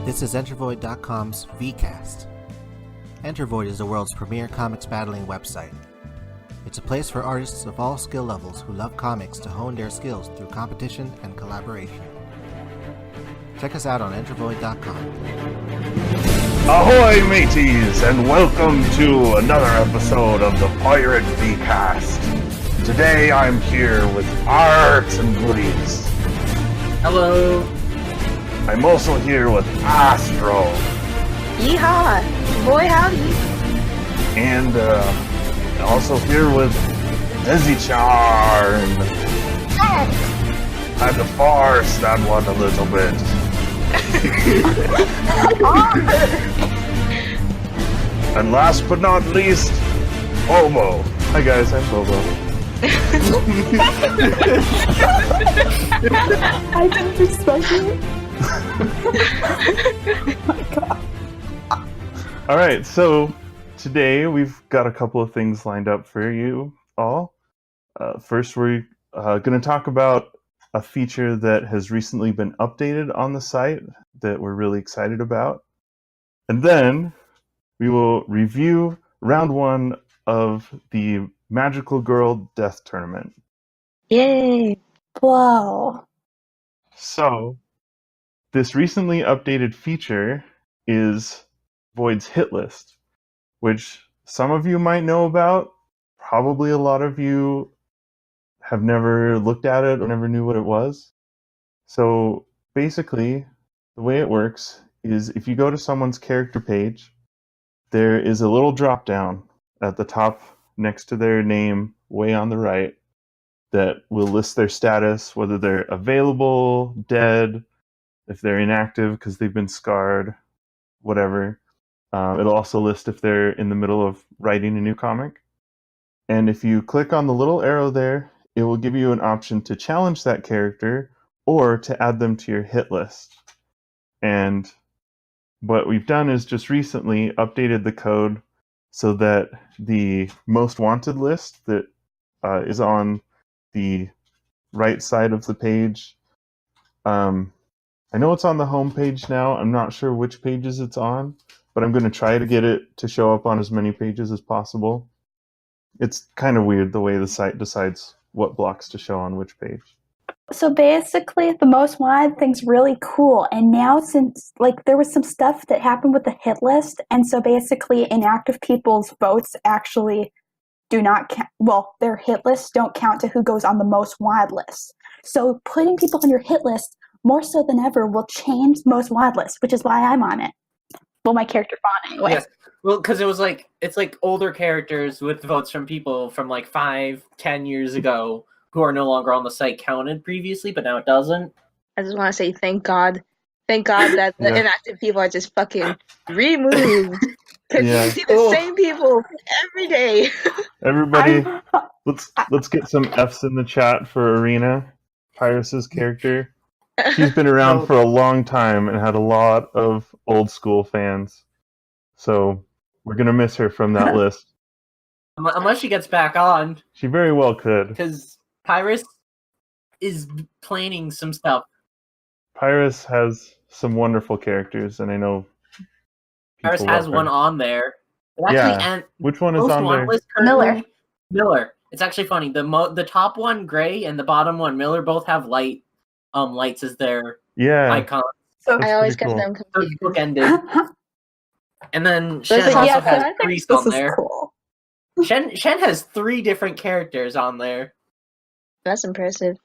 This is Entervoid.com's VCast. Entervoid is the world's premier comics battling website. It's a place for artists of all skill levels who love comics to hone their skills through competition and collaboration. Check us out on Entervoid.com. Ahoy, mateys, and welcome to another episode of the Pirate VCast. Today I'm here with ArtsandGoodies. Hello. I'm also here with Astro. Yeehaw! Boy howdy! And also here with Desichan. Had to farce that one a little bit. And last but not least, Bobo. Hi guys, I'm Bobo. I didn't expect it. Oh my god. Alright, so today we've got a couple of things lined up for you all. First, we're going to talk about a feature that has recently been updated on the site that we're really excited about. And then we will review round one of the Magical Girl Death Tournament. Yay! Whoa. So, this recently updated feature is Void's hit list, which some of you might know about. Probably a lot of you have never looked at it or never knew what it was. So basically, the way it works is if you go to someone's character page, there is a little drop down at the top next to their name, way on the right, that will list their status, whether they're available, dead, if they're inactive because they've been scarred, whatever. It'll also list if they're in the middle of writing a new comic. And if you click on the little arrow there, it will give you an option to challenge that character or to add them to your hit list. And what we've done is just recently updated the code so that the most wanted list that is on the right side of the page, I know it's on the home page now. I'm not sure which pages it's on, but I'm going to try to get it to show up on as many pages as possible. It's kind of weird the way the site decides what blocks to show on which page. So basically, the most wanted thing's really cool. And now, since there was some stuff that happened with the hit list, and so basically, inactive people's votes actually do not count. Well, their hit lists don't count to who goes on the most wanted list. So putting people on your hit list more so than ever will change the most wanted list, which is why I'm on it. Well, my character Fawn anyway. Yes. Well, because it's like older characters with votes from people from 5-10 years ago who are no longer on the site counted previously, but now it doesn't. I just want to say thank God that the inactive people are just fucking removed. Because you see the same people every day. Everybody, let's get some F's in the chat for Arena, Pyras' character. She's been around for a long time and had a lot of old school fans. So we're going to miss her from that list. Unless she gets back on. She very well could. Because Pyras is planning some stuff. Pyras has some wonderful characters, and I know Pyras has one on there. Which one is on there? Miller. It's actually funny. The top one, Gray, and the bottom one, Miller, both have lights as their icons. So I always get them confused. Bookended. And then Shen also has Priest on there. Cool. Shen has 3 different characters on there. That's impressive.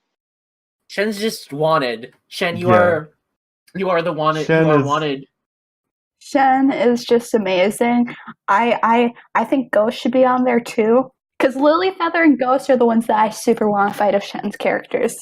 Shen's just wanted. Shen, you are the wanted. Wanted. Shen is just amazing. I think Ghost should be on there too. Because Lilyfeather and Ghost are the ones that I super want to fight of Shen's characters.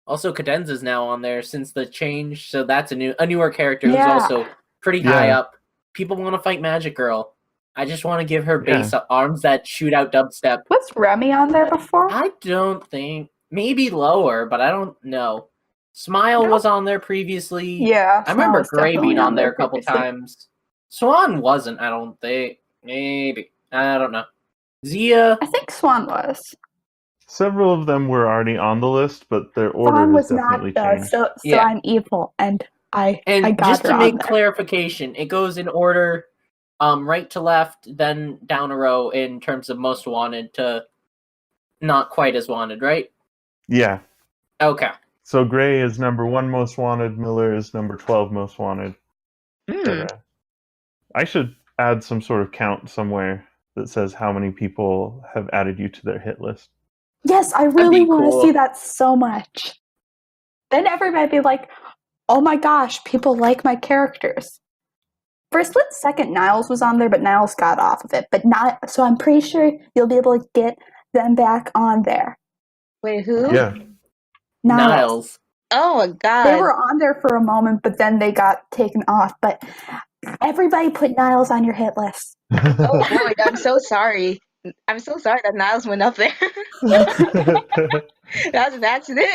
Also, Cadenza's now on there since the change, so that's a newer character who's also pretty high up. People want to fight Magic Girl. I just want to give her base arms that shoot out dubstep. Was Remy on there before? I don't think. Maybe lower, but I don't know. Smile was on there previously. Yeah. I remember Gray being on there a couple times. Swan wasn't, I don't think. Maybe. I don't know. Zia. I think Swan was. Several of them were already on the list, but their order has definitely changed. So I'm evil, and I got just her to on make there. clarification, it goes in order, right to left, then down a row in terms of most wanted to not quite as wanted, right? Yeah. Okay. So Gray is number 1 most wanted. Miller is number 12 most wanted. I should add some sort of count somewhere that says how many people have added you to their hit list. Yes, I really want to see that so much. Then everybody be like, oh my gosh, people like my characters. For a split second, Niles was on there, but Niles got off of it. So I'm pretty sure you'll be able to get them back on there. Wait, who? Yeah. Niles. Oh my god. They were on there for a moment, but then they got taken off. But everybody put Niles on your hit list. Oh boy, I'm so sorry. I'm so sorry that Niles went up there. That's an accident.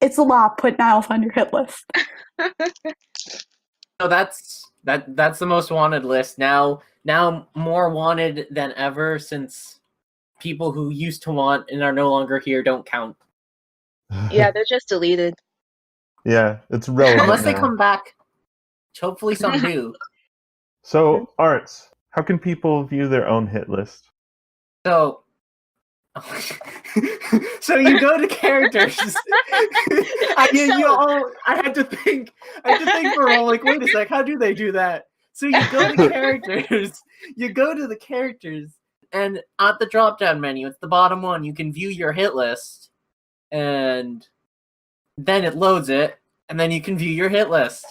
It's a law. Put Niles on your hit list. So that's the most wanted list. Now more wanted than ever, since people who used to want and are no longer here don't count. Yeah, they're just deleted. Yeah, it's relevant Unless they now. come back. Hopefully some new. So, Arts, how can people view their own hit list? So you go to characters. I had to think for a while, like, wait a sec, how do they do that? So you go to characters. You go to the characters, and at the drop-down menu, it's the bottom one, you can view your hit list, and then it loads it, and then you can view your hit list.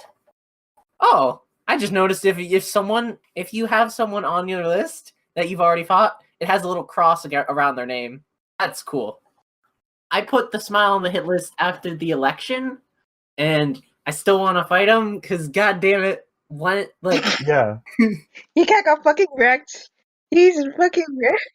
Oh, I just noticed if you have someone on your list that you've already fought, it has a little cross around their name. That's cool. I put the smile on the hit list after the election, and I still want to fight him because, god damn it, Yeah. He got fucking wrecked. He's fucking wrecked.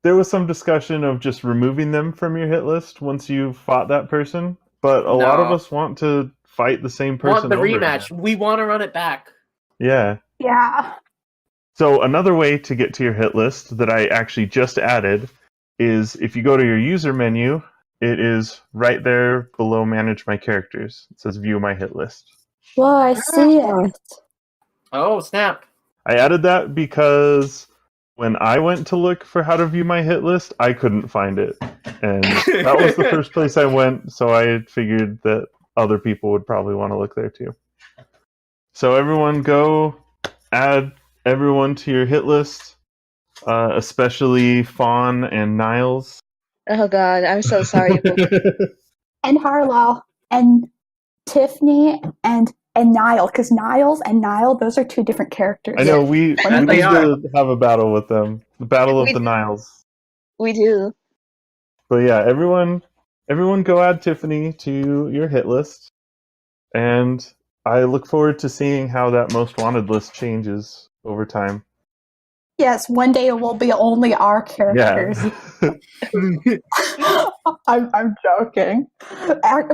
There was some discussion of just removing them from your hit list once you fought that person, but a lot of us want to fight the same person. Want the over rematch? again. We want to run it back. Yeah. Yeah. So another way to get to your hit list that I actually just added is if you go to your user menu, it is right there below Manage My Characters. It says View My Hit List. Well, I see it. Oh, snap. I added that because when I went to look for how to view my hit list, I couldn't find it. And that was the first place I went, so I figured that other people would probably want to look there too. So everyone go add everyone to your hit list, especially Fawn and Niles. Oh god, I'm so sorry. And Harlow and Tiffany and Niall, because Niles and Niall, those are two different characters. I know, we need to have a battle with them. The Battle of the Niles. We do. But yeah, everyone go add Tiffany to your hit list. And I look forward to seeing how that most wanted list changes over time. Yes, one day it will be only our characters. Yeah. I'm joking.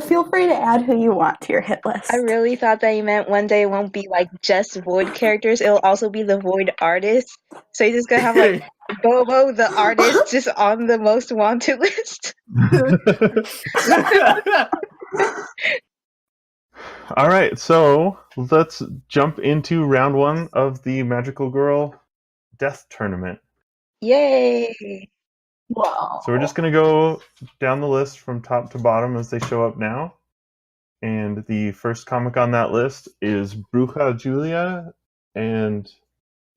Feel free to add who you want to your hit list. I really thought that you meant one day it won't be like just Void characters, it'll also be the Void artists. So you're just gonna have like Bobo the artist just on the most wanted list. Alright, so let's jump into round 1 of the Magical Girl Death Tournament. Yay! Wow. So we're just going to go down the list from top to bottom as they show up now. And the first comic on that list is Bruja Julia and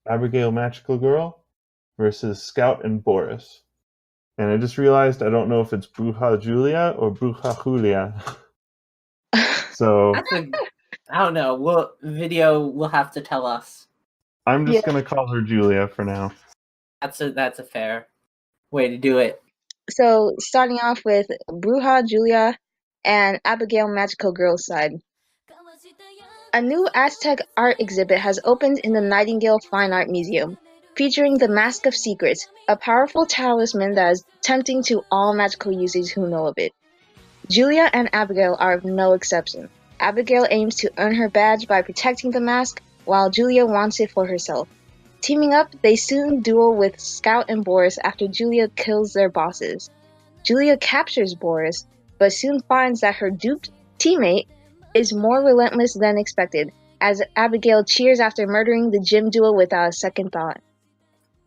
Abigail Magical Girl versus Scout and Boris. And I just realized I don't know if it's Bruja Julia or Bruja Julia. So I don't know. Video will have to tell us. I'm just going to call her Julia for now. That's a fair way to do it. So, starting off with Bruja Julia and Abigail Magical Girl's side. A new Aztec art exhibit has opened in the Nightingale Fine Art Museum, featuring the Mask of Secrets, a powerful talisman that is tempting to all magical users who know of it. Julia and Abigail are of no exception. Abigail aims to earn her badge by protecting the mask, while Julia wants it for herself. Teaming up, they soon duel with Scout and Boris after Julia kills their bosses. Julia captures Boris, but soon finds that her duped teammate is more relentless than expected, as Abigail cheers after murdering the gym duo without a second thought.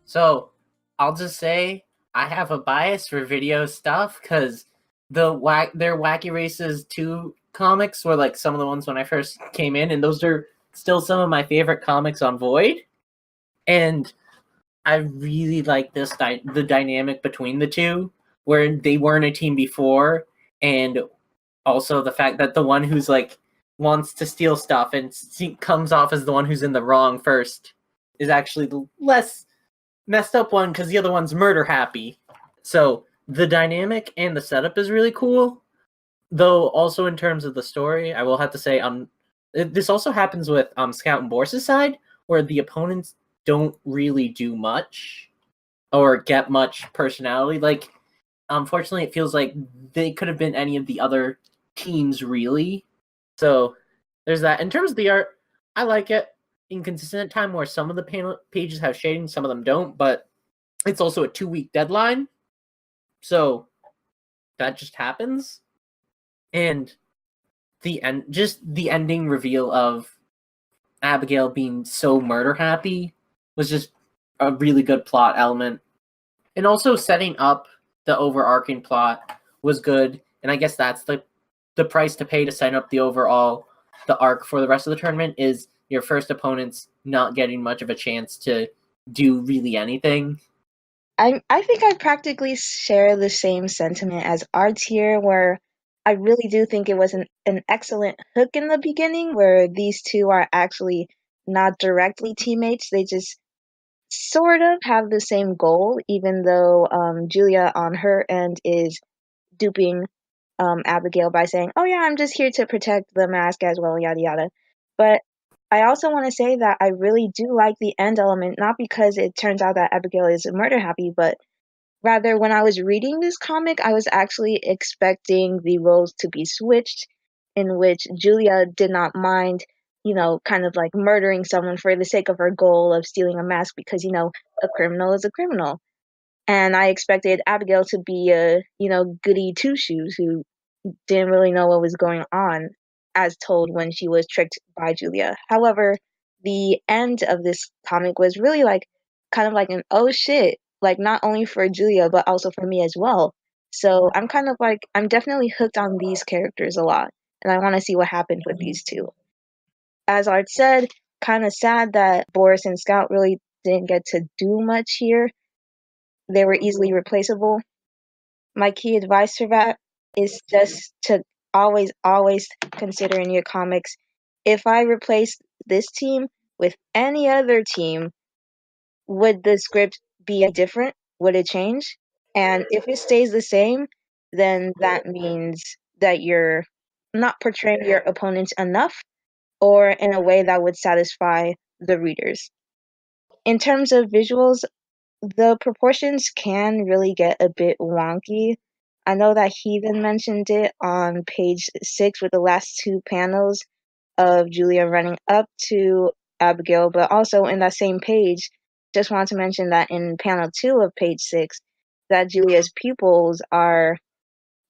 So, I'll just say I have a bias for video stuff because their Wacky Races 2 comics were like some of the ones when I first came in, and those are still some of my favorite comics on Void. And I really like the dynamic between the two, where they weren't a team before, and also the fact that the one who's like wants to steal stuff and comes off as the one who's in the wrong first is actually the less messed up one because the other one's murder happy. So the dynamic and the setup is really cool. Though also in terms of the story, I will have to say this also happens with Scout and Boris' side, where the opponents don't really do much or get much personality. Like, unfortunately, it feels like they could have been any of the other teams, really. So there's that. In terms of the art, I like it. Inconsistent at time where some of the pages have shading, some of them don't, but it's also a 2-week deadline. So that just happens. And the ending reveal of Abigail being so murder happy was just a really good plot element. And also setting up the overarching plot was good. And I guess that's the price to pay to sign up the arc for the rest of the tournament is your first opponent's not getting much of a chance to do really anything. I think I practically share the same sentiment as Arts here, where I really do think it was an excellent hook in the beginning, where these two are actually not directly teammates. They just sort of have the same goal, even though Julia on her end is duping Abigail by saying, oh yeah, I'm just here to protect the mask as well, yada yada. But I also want to say that I really do like the end element, not because it turns out that Abigail is murder happy, but rather when I was reading this comic, I was actually expecting the roles to be switched, in which Julia did not mind, kind of like murdering someone for the sake of her goal of stealing a mask because, a criminal is a criminal. And I expected Abigail to be a, goody two-shoes who didn't really know what was going on, as told when she was tricked by Julia. However, the end of this comic was really like kind of like an oh shit, like not only for Julia but also for me as well. So I'm kind of like I'm definitely hooked on these characters a lot, and I want to see what happens with these two. As Art said, kind of sad that Boris and Scout really didn't get to do much here. They were easily replaceable. My key advice for that is just to always consider in your comics, if I replace this team with any other team, would the script be different? Would it change? And if it stays the same, then that means that you're not portraying your opponents enough or in a way that would satisfy the readers. In terms of visuals, the proportions can really get a bit wonky. I know that Heathen mentioned it on page 6 with the last 2 panels of Julia running up to Abigail, but also in that same page, just want to mention that in panel 2 of page 6, that Julia's pupils are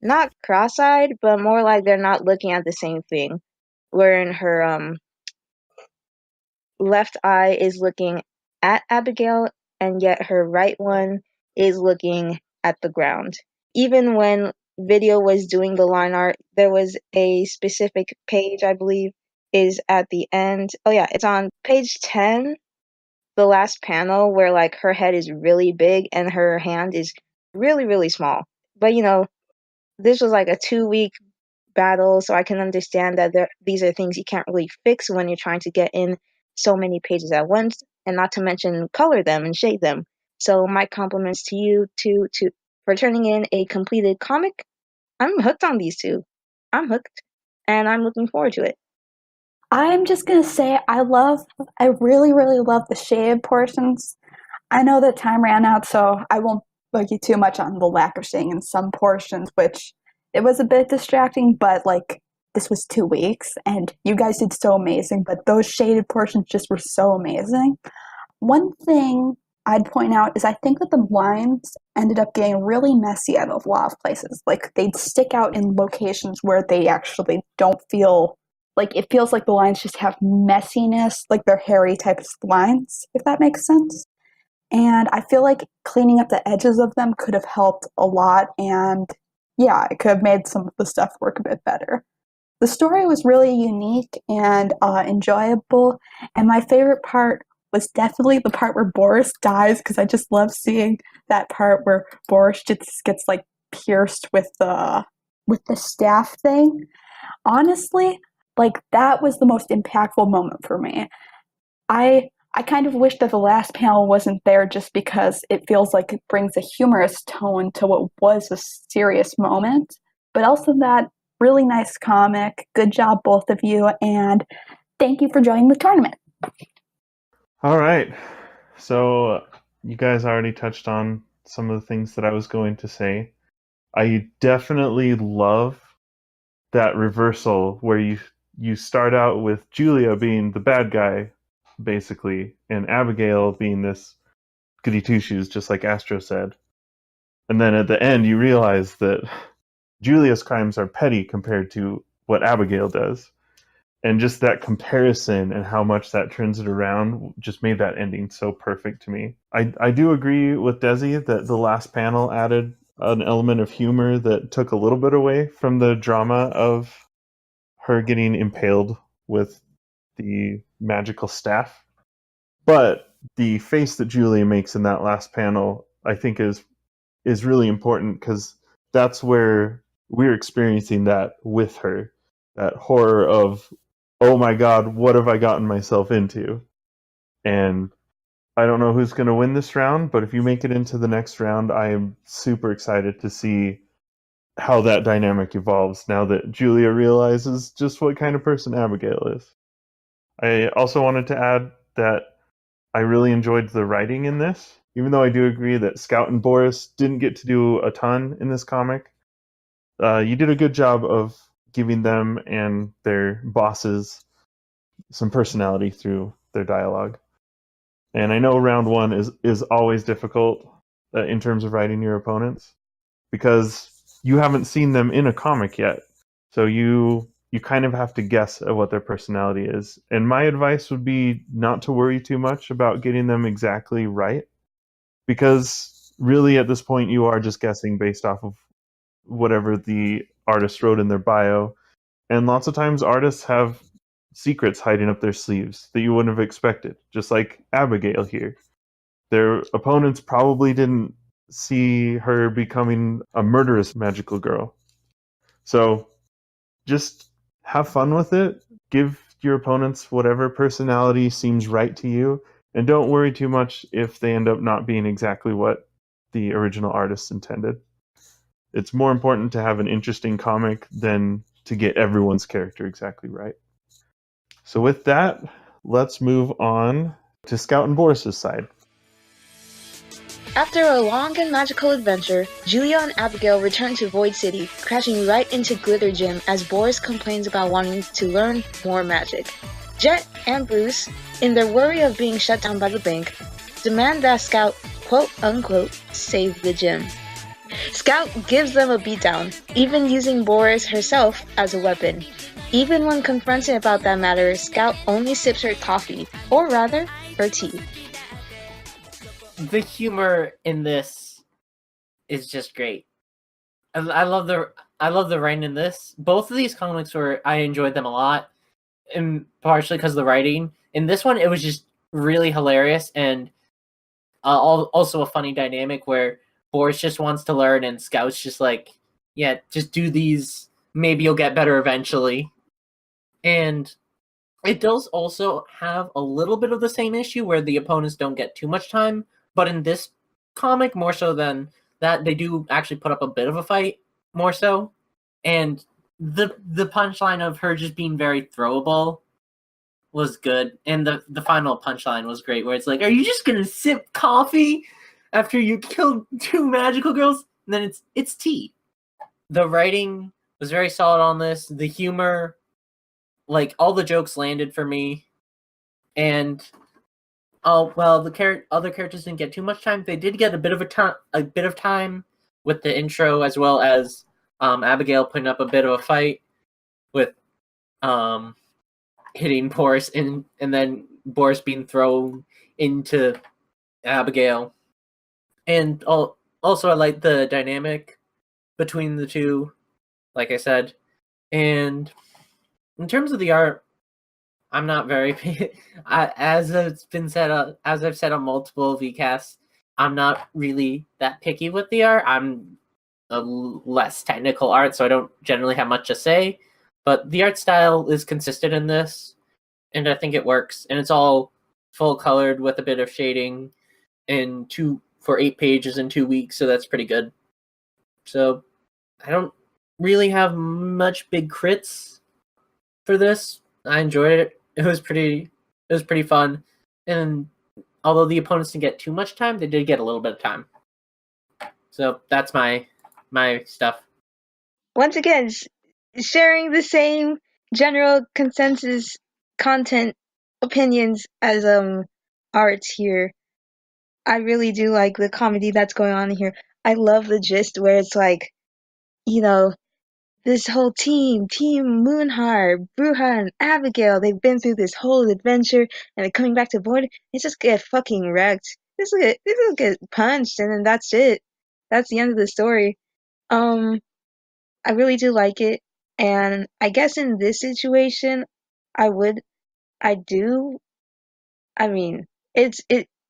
not cross-eyed, but more like they're not looking at the same thing, wherein her left eye is looking at Abigail, and yet her right one is looking at the ground. Even when Video was doing the line art, there was a specific page, I believe, is at the end. Oh yeah, it's on page 10, the last panel, where like her head is really big and her hand is really, really small. But this was like a 2-week battle, so I can understand that these are things you can't really fix when you're trying to get in so many pages at once, and not to mention color them and shade them. So my compliments to you for turning in a completed comic. I'm hooked on these two. I'm hooked, and I'm looking forward to it. I'm just gonna say I really, really love the shaded portions. I know that time ran out, so I won't bug you too much on the lack of shading in some portions, which it was a bit distracting, but like this was 2 weeks and you guys did so amazing, but those shaded portions just were so amazing. One thing I'd point out is I think that the lines ended up getting really messy at a lot of places. Like, they'd stick out in locations where they actually don't feel like it feels like the lines just have messiness, like they're hairy type of lines, if that makes sense. And I feel like cleaning up the edges of them could have helped a lot. And yeah, it could have made some of the stuff work a bit better. The story was really unique and enjoyable. And my favorite part was definitely the part where Boris dies, because I just love seeing that part where Boris just gets like pierced with the staff thing. Honestly, like that was the most impactful moment for me. I kind of wish that the last panel wasn't there just because it feels like it brings a humorous tone to what was a serious moment. But also that really nice comic. Good job, both of you, and thank you for joining the tournament. All right. So you guys already touched on some of the things that I was going to say. I definitely love that reversal where you start out with Julia being the bad guy, basically, and Abigail being this goody two-shoes, just like Astro said. And then at the end, you realize that Julia's crimes are petty compared to what Abigail does. And just that comparison and how much that turns it around just made that ending so perfect to me. I do agree with Desi that the last panel added an element of humor that took a little bit away from the drama of her getting impaled with the magical staff. But the face that Julia makes in that last panel, I think is really important, because that's where we're experiencing that with her. That horror of, oh my god, what have I gotten myself into? And I don't know who's going to win this round, but if you make it into the next round, I am super excited to see how that dynamic evolves now that Julia realizes just what kind of person Abigail is. I also wanted to add that I really enjoyed the writing in this, even though I do agree that Scout and Boris didn't get to do a ton in this comic. You did a good job of giving them and their bosses some personality through their dialogue. And I know round one is always difficult in terms of writing your opponents, because you haven't seen them in a comic yet. So you kind of have to guess at what their personality is. And my advice would be not to worry too much about getting them exactly right, because really at this point you are just guessing based off of whatever the artist wrote in their bio. And lots of times artists have secrets hiding up their sleeves that you wouldn't have expected, just like Abigail here. Their opponents probably didn't see her becoming a murderous magical girl. So just have fun with it. Give your opponents whatever personality seems right to you, and don't worry too much if they end up not being exactly what the original artist intended. It's more important to have an interesting comic than to get everyone's character exactly right. So with that, let's move on to Scout and Boris's side. After a long and magical adventure, Julia and Abigail return to Void City, crashing right into Glitter Gym as Boris complains about wanting to learn more magic. Jet and Bruce, in their worry of being shut down by the bank, demand that Scout, quote-unquote, save the gym. Scout gives them a beatdown, even using Boris herself as a weapon. Even when confronted about that matter, Scout only sips her coffee, or rather, her tea. The humor in this is just great. I love the writing in this. Both of these comics I enjoyed them a lot, and partially because of the writing. In this one, it was just really hilarious, and also a funny dynamic where Boris just wants to learn, and Scout's just like, yeah, just do these. Maybe you'll get better eventually. And it does also have a little bit of the same issue where the opponents don't get too much time. But in this comic, more so than that, they do actually put up a bit of a fight, more so. And the punchline of her just being very throwable was good. And the final punchline was great, where it's like, are you just going to sip coffee after you killed 2 magical girls? And then it's tea. The writing was very solid on this. The humor, like, all the jokes landed for me. And Oh well, the other characters didn't get too much time. They did get a bit of time with the intro, as well as Abigail putting up a bit of a fight with hitting Boris, and then Boris being thrown into Abigail. And also, I like the dynamic between the two, like I said. And in terms of the art, I'm not very as it's been said, as I've said on multiple VCasts, I'm not really that picky with the art. I'm a less technical art, so I don't generally have much to say. But the art style is consistent in this, and I think it works. And it's all full colored with a bit of shading, for 8 pages in 2 weeks, so that's pretty good. So I don't really have much big crits for this. I enjoyed it. It was pretty fun. And although the opponents didn't get too much time, they did get a little bit of time. So that's my stuff. Once again, sharing the same general consensus content opinions as arts here. I really do like the comedy that's going on here. I love the gist where it's like, this whole team Moonheart, Bruja, and Abigail, they've been through this whole adventure, and they're coming back to board. They just get fucking wrecked. They just get punched, and then that's it. That's the end of the story. I really do like it, and I guess in this situation, I mean,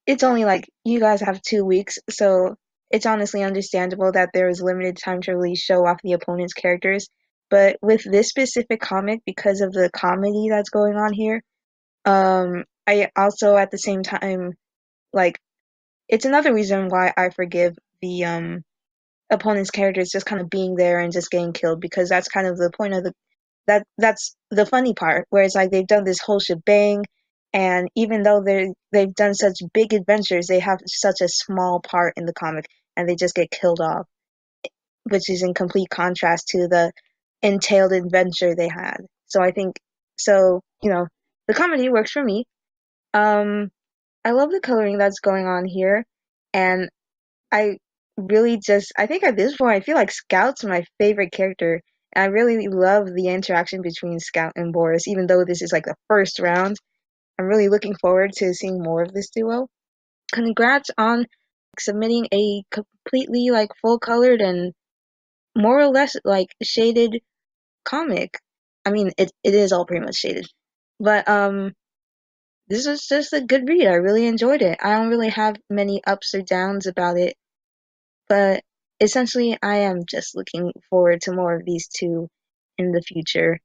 it's only like you guys have 2 weeks, so it's honestly understandable that there is limited time to really show off the opponent's characters. But with this specific comic, because of the comedy that's going on here, I also at the same time, like, it's another reason why I forgive the opponent's characters just kind of being there and just getting killed, because that's kind of the point of that's the funny part, where it's like they've done this whole shebang, and even though they've done such big adventures, they have such a small part in the comic, and they just get killed off, which is in complete contrast to the entailed adventure they had. So I think, the comedy works for me. I love the coloring that's going on here, and I I think at this point I feel like Scout's my favorite character. And I really love the interaction between Scout and Boris, even though this is like the first round. I'm really looking forward to seeing more of this duo. Congrats on submitting a completely like full colored and more or less like shaded comic. I mean, it is all pretty much shaded. But this was just a good read. I really enjoyed it. I don't really have many ups or downs about it. But essentially, I am just looking forward to more of these two in the future.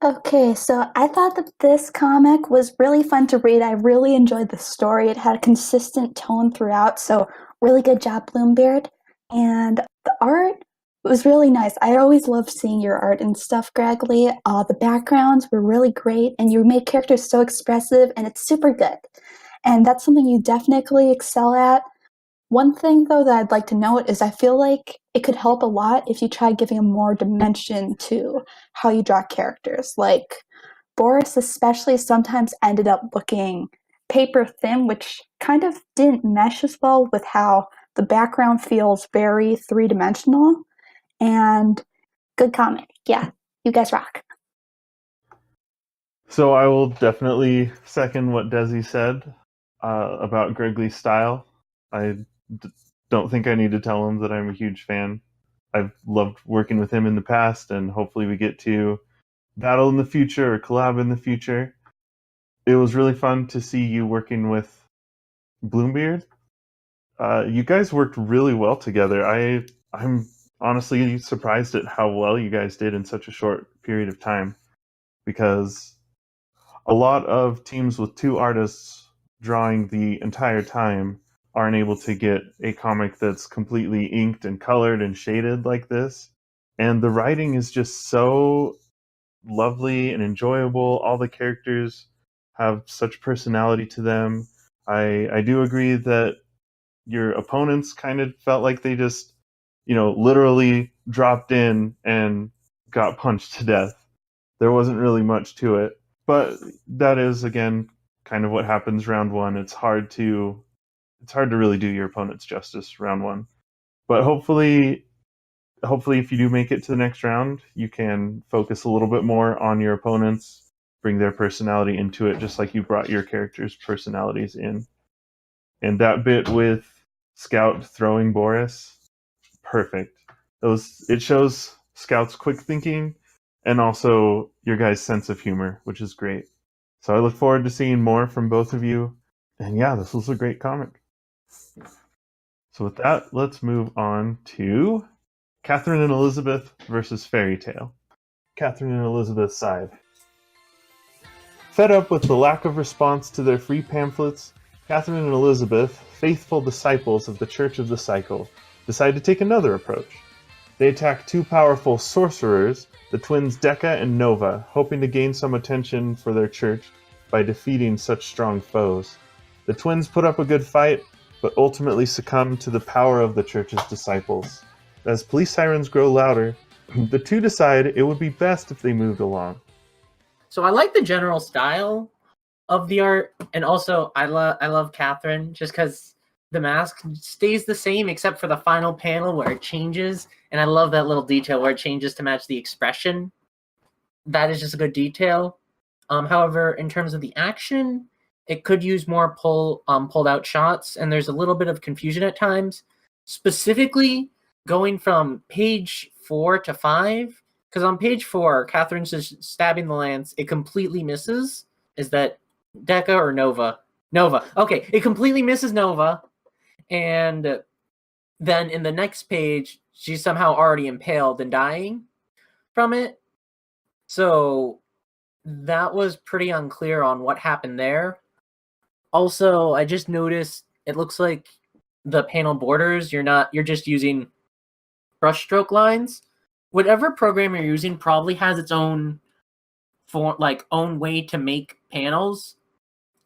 Okay, so I thought that this comic was really fun to read. I really enjoyed the story. It had a consistent tone throughout, so really good job, Bloombeard. And the art was really nice. I always love seeing your art and stuff, Gregory. The backgrounds were really great, and you made characters so expressive, and it's super good. And that's something you definitely excel at. One thing, though, that I'd like to note is I feel like it could help a lot if you try giving more dimension to how you draw characters. Like, Boris especially sometimes ended up looking paper thin, which kind of didn't mesh as well with how the background feels very three-dimensional. And good comic. Yeah, you guys rock. So I will definitely second what Desi said about Gregory's style. I don't think I need to tell him that I'm a huge fan. I've loved working with him in the past, and hopefully we get to battle in the future or collab in the future. It was really fun to see you working with Bloombeard. You guys worked really well together. I'm honestly surprised at how well you guys did in such a short period of time, because a lot of teams with 2 artists drawing the entire time aren't able to get a comic that's completely inked and colored and shaded like this. And the writing is just so lovely and enjoyable. All the characters have such personality to them. I do agree that your opponents kind of felt like they just, literally dropped in and got punched to death. There wasn't really much to it. But that is, again, kind of what happens round one. It's hard to really do your opponent's justice round one. But hopefully if you do make it to the next round, you can focus a little bit more on your opponents, bring their personality into it, just like you brought your characters' personalities in. And that bit with Scout throwing Boris, perfect. It shows Scout's quick thinking and also your guys' sense of humor, which is great. So I look forward to seeing more from both of you. And yeah, this was a great comic. So with that, let's move on to Catherine and Elizabeth versus Fairytale. Catherine and Elizabeth's side. Fed up with the lack of response to their free pamphlets, Catherine and Elizabeth, faithful disciples of the Church of the Cycle, decide to take another approach. They attack two powerful sorcerers, the twins Decca and Nova, hoping to gain some attention for their church by defeating such strong foes. The twins put up a good fight, but ultimately succumb to the power of the Church's disciples. As police sirens grow louder, the two decide it would be best if they moved along. So I like the general style of the art, and also I love Catherine just because the mask stays the same except for the final panel where it changes, and I love that little detail where it changes to match the expression. That is just a good detail. However, in terms of the action, it could use more pulled out shots, and there's a little bit of confusion at times. Specifically, going from page 4 to 5, because on page 4, Catherine's just stabbing the lance. It completely misses. Is that Decca or Nova? Nova. Okay, it completely misses Nova. And then in the next page, she's somehow already impaled and dying from it. So that was pretty unclear on what happened there. Also, I just noticed it looks like the panel borders, you're just using brushstroke lines. Whatever program you're using probably has its own own way to make panels,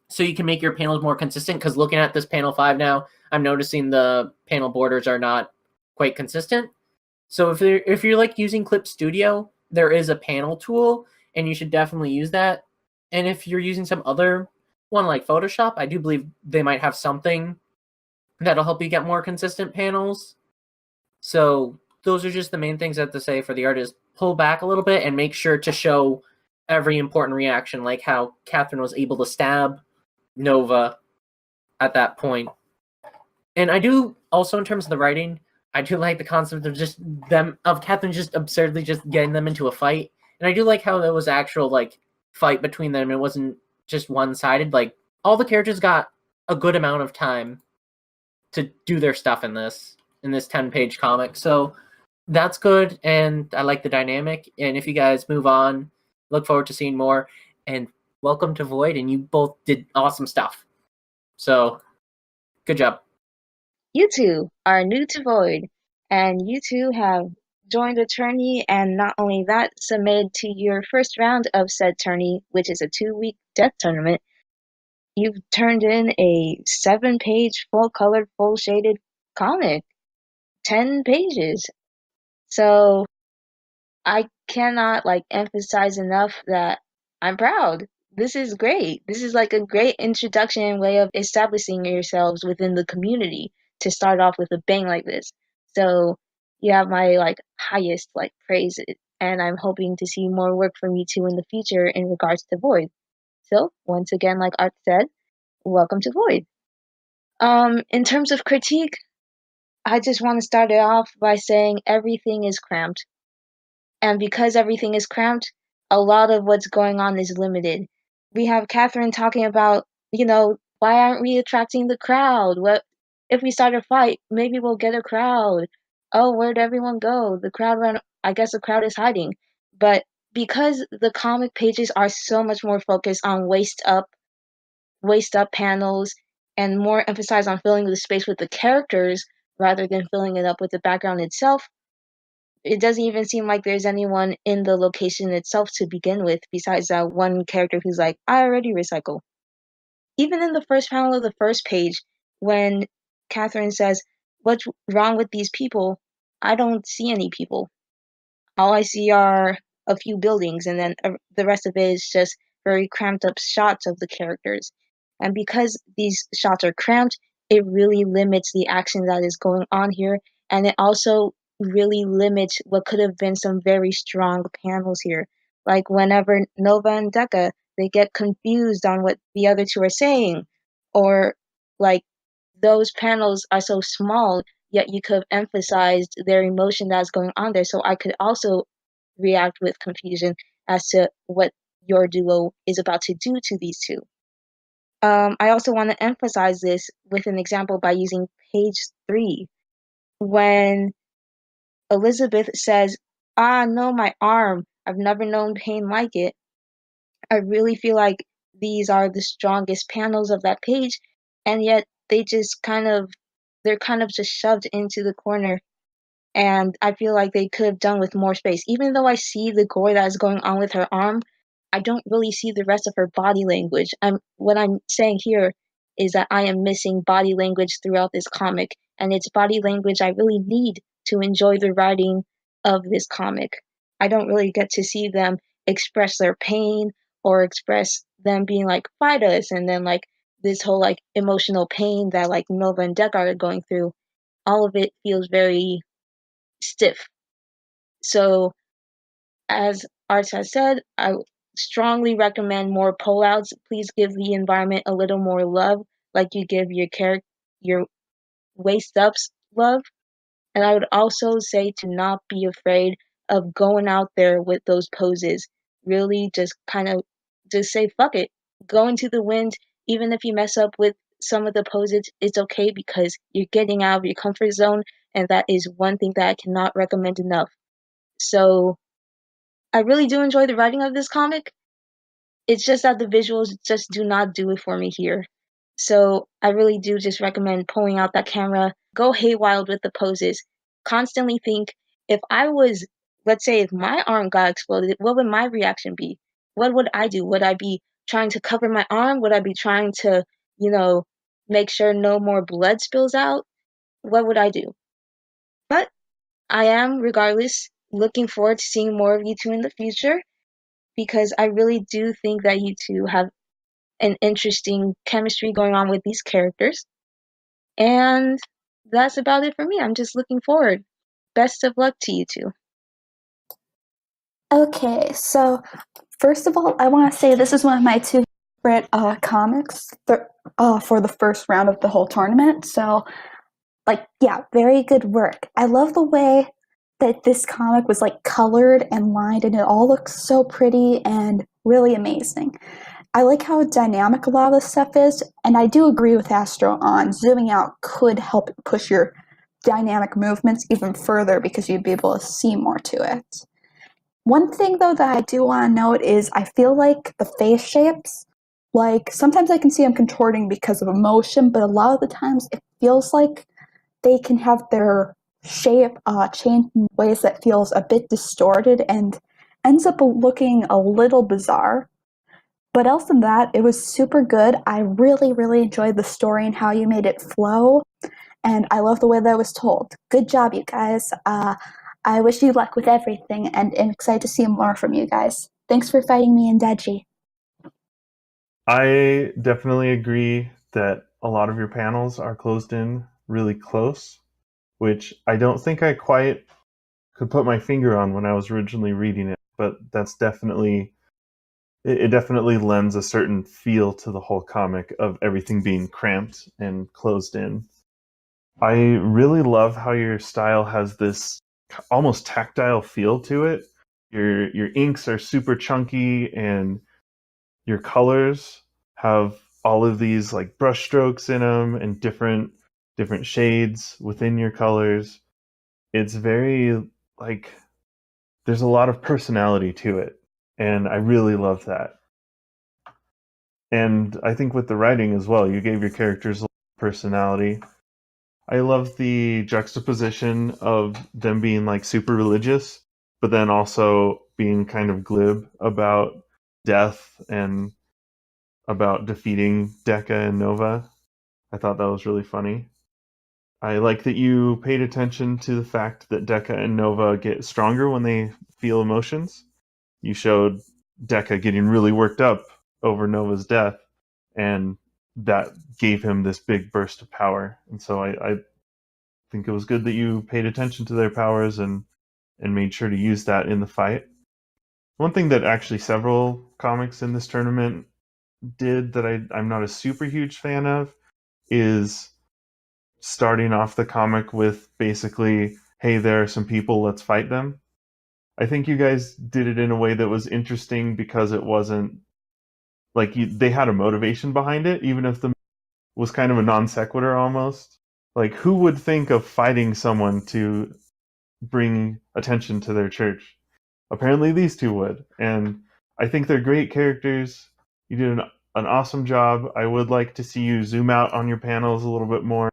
so you can make your panels more consistent. Because looking at this panel 5 now, I'm noticing the panel borders are not quite consistent. So if you're like using Clip Studio, there is a panel tool, and you should definitely use that. And if you're using some other one like Photoshop, I do believe they might have something that'll help you get more consistent panels. So those are just the main things I have to say for the artist. Pull back a little bit and make sure to show every important reaction, like how Catherine was able to stab Nova at that point. And I do also, in terms of the writing, I do like the concept of Catherine just absurdly just getting them into a fight. And I do like how there was actual fight between them. It wasn't just one-sided. Like, all the characters got a good amount of time to do their stuff in this 10-page comic. So that's good, and I like the dynamic. And if you guys move on, look forward to seeing more. And welcome to Void, and you both did awesome stuff. So, good job. You two are new to Void, and you two have joined a tourney, and not only that, submitted to your first round of said tourney, which is a 2-week death tournament. You've turned in a 7-page, full-colored, full-shaded comic. 10 pages. So I cannot emphasize enough that I'm proud. This is great. This is a great introduction way of establishing yourselves within the community to start off with a bang like this. So you have my highest praise, and I'm hoping to see more work from you two in the future in regards to Void. So once again, like Art said, welcome to Void. In terms of critique, I just want to start it off by saying everything is cramped. And because everything is cramped, a lot of what's going on is limited. We have Catherine talking about, why aren't we attracting the crowd? What if we start a fight? Maybe we'll get a crowd. Oh, where'd everyone go? The crowd I guess the crowd is hiding. But because the comic pages are so much more focused on waist up panels and more emphasized on filling the space with the characters rather than filling it up with the background itself, it doesn't even seem like there's anyone in the location itself to begin with besides that one character who's like, I already recycle. Even in the first panel of the first page, when Catherine says, what's wrong with these people? I don't see any people. All I see are a few buildings, and then the rest of it is just very cramped up shots of the characters. And because these shots are cramped, it really limits the action that is going on here. And it also really limits what could have been some very strong panels here. Like whenever Nova and Deca, they get confused on what the other two are saying. Or like those panels are so small, yet you could have emphasized their emotion that's going on there. So I could also react with confusion as to what your duo is about to do to these two. I also want to emphasize this with an example by using page 3. When Elizabeth says, "Ah, no, my arm. I've never known pain like it." I really feel like these are the strongest panels of that page, and yet they're kind of just shoved into the corner. And I feel like they could have done with more space. Even though I see the gore that is going on with her arm, I don't really see the rest of her body language. What I'm saying here is that I am missing body language throughout this comic, and it's body language I really need to enjoy the writing of this comic. I don't really get to see them express their pain or express them being like, "Fight us," and then like this whole like emotional pain that like Nova and Deckard are going through. All of it feels very stiff. So, as Arts has said, I strongly recommend more pullouts. Please give the environment a little more love, like you give your waist ups love. And I would also say to not be afraid of going out there with those poses. Really just just say fuck it. Go into the wind, even if you mess up with some of the poses, it's okay because you're getting out of your comfort zone, and that is one thing that I cannot recommend enough. So I really do enjoy the writing of this comic. It's just that the visuals just do not do it for me here. So I really do just recommend pulling out that camera, go haywire with the poses, constantly think, if I was, let's say if my arm got exploded, what would my reaction be? What would I do? Would I be trying to cover my arm? Would I be trying to, make sure no more blood spills out? What would I do? But I am, regardless, looking forward to seeing more of you two in the future, because I really do think that you two have an interesting chemistry going on with these characters. And that's about it for me. I'm just looking forward. Best of luck to you two. Okay, so first of all, I want to say this is one of my two favorite comics for the first round of the whole tournament. So, very good work. I love the way that this comic was colored and lined, and it all looks so pretty and really amazing. I like how dynamic a lot of this stuff is, and I do agree with Astro on zooming out could help push your dynamic movements even further because you'd be able to see more to it. One thing, though, that I do want to note is I feel like the face shapes, sometimes I can see them contorting because of emotion, but a lot of the times it feels like they can have their shape change in ways that feels a bit distorted and ends up looking a little bizarre. But else than that, it was super good. I really, really enjoyed the story and how you made it flow, and I love the way that it was told. Good job, you guys. I wish you luck with everything, and am excited to see more from you guys. Thanks for fighting me and Deji. I definitely agree that a lot of your panels are closed in really close, which I don't think I quite could put my finger on when I was originally reading it, but that's definitely, it definitely lends a certain feel to the whole comic of everything being cramped and closed in. I really love how your style has this almost tactile feel to it. Your inks are super chunky, and your colors have all of these brush strokes in them and different shades within your colors. It's very there's a lot of personality to it, and I really love that. And I think with the writing as well, you gave your characters a lot of personality. I love the juxtaposition of them being super religious, but then also being kind of glib about death and about defeating Deca and Nova. I thought that was really funny. I like that you paid attention to the fact that Deca and Nova get stronger when they feel emotions. You showed Deca getting really worked up over Nova's death, and that gave him this big burst of power. And so I think it was good that you paid attention to their powers and made sure to use that in the fight. One thing that actually several comics in this tournament did that I'm not a super huge fan of is starting off the comic with basically, hey, there are some people, let's fight them. I think you guys did it in a way that was interesting because it wasn't like they had a motivation behind it, even if the was kind of a non sequitur almost. Like, who would think of fighting someone to bring attention to their church? Apparently these two would, and I think they're great characters. You did an awesome job. I would like to see you zoom out on your panels a little bit more.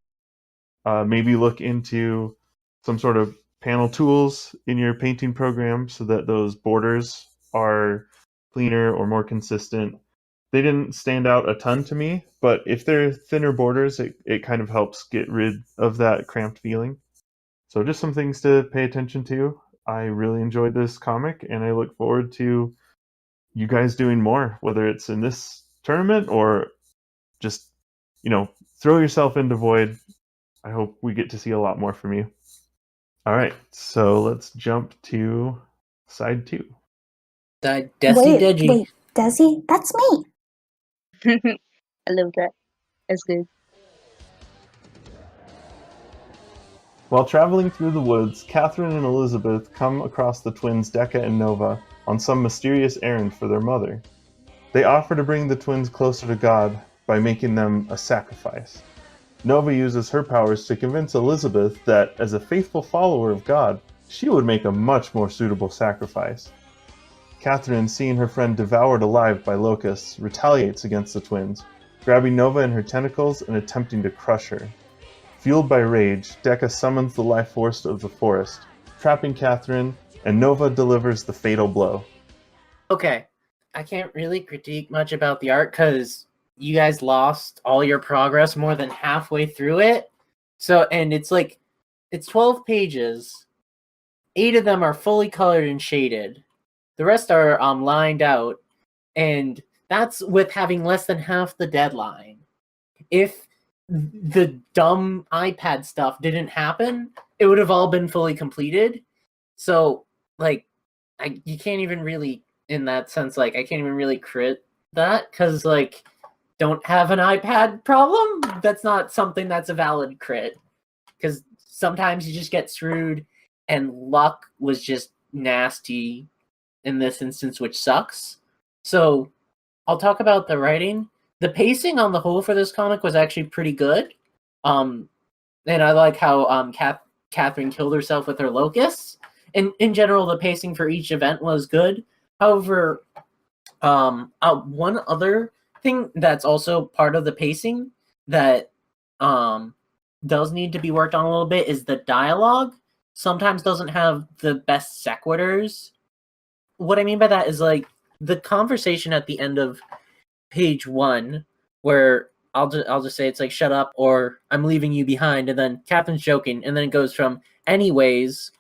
Maybe look into some sort of panel tools in your painting program so that those borders are cleaner or more consistent. They didn't stand out a ton to me, but if they're thinner borders, it kind of helps get rid of that cramped feeling. So just some things to pay attention to. I really enjoyed this comic, and I look forward to you guys doing more, whether it's in this tournament or just, throw yourself into Void. I hope we get to see a lot more from you. All right, so let's jump to side 2. Wait, Desi? That's me! I love that. That's good. While traveling through the woods, Catherine and Elizabeth come across the twins Decca and Nova on some mysterious errand for their mother. They offer to bring the twins closer to God by making them a sacrifice. Nova uses her powers to convince Elizabeth that, as a faithful follower of God, she would make a much more suitable sacrifice. Catherine, seeing her friend devoured alive by locusts, retaliates against the twins, grabbing Nova in her tentacles and attempting to crush her. Fueled by rage, Decca summons the life force of the forest, trapping Catherine, and Nova delivers the fatal blow. Okay, I can't really critique much about the art because you guys lost all your progress more than halfway through it. So, and it's 12 pages. 8 of them are fully colored and shaded. The rest are lined out, and that's with having less than half the deadline. If the dumb iPad stuff didn't happen, it would have all been fully completed. So, you can't even really, in that sense, I can't even really crit that, because, don't have an iPad problem? That's not something that's a valid crit. Because sometimes you just get screwed, and luck was just nasty in this instance, which sucks. So, I'll talk about the writing. The pacing on the whole for this comic was actually pretty good. And I like how Catherine killed herself with her locusts. And in general, the pacing for each event was good. However, one other thing that's also part of the pacing that does need to be worked on a little bit is the dialogue. Sometimes doesn't have the best sequiturs. What I mean by that is the conversation at the end of page 1, where I'll just say it's shut up or I'm leaving you behind, and then Catherine's joking, and then it goes from anyways,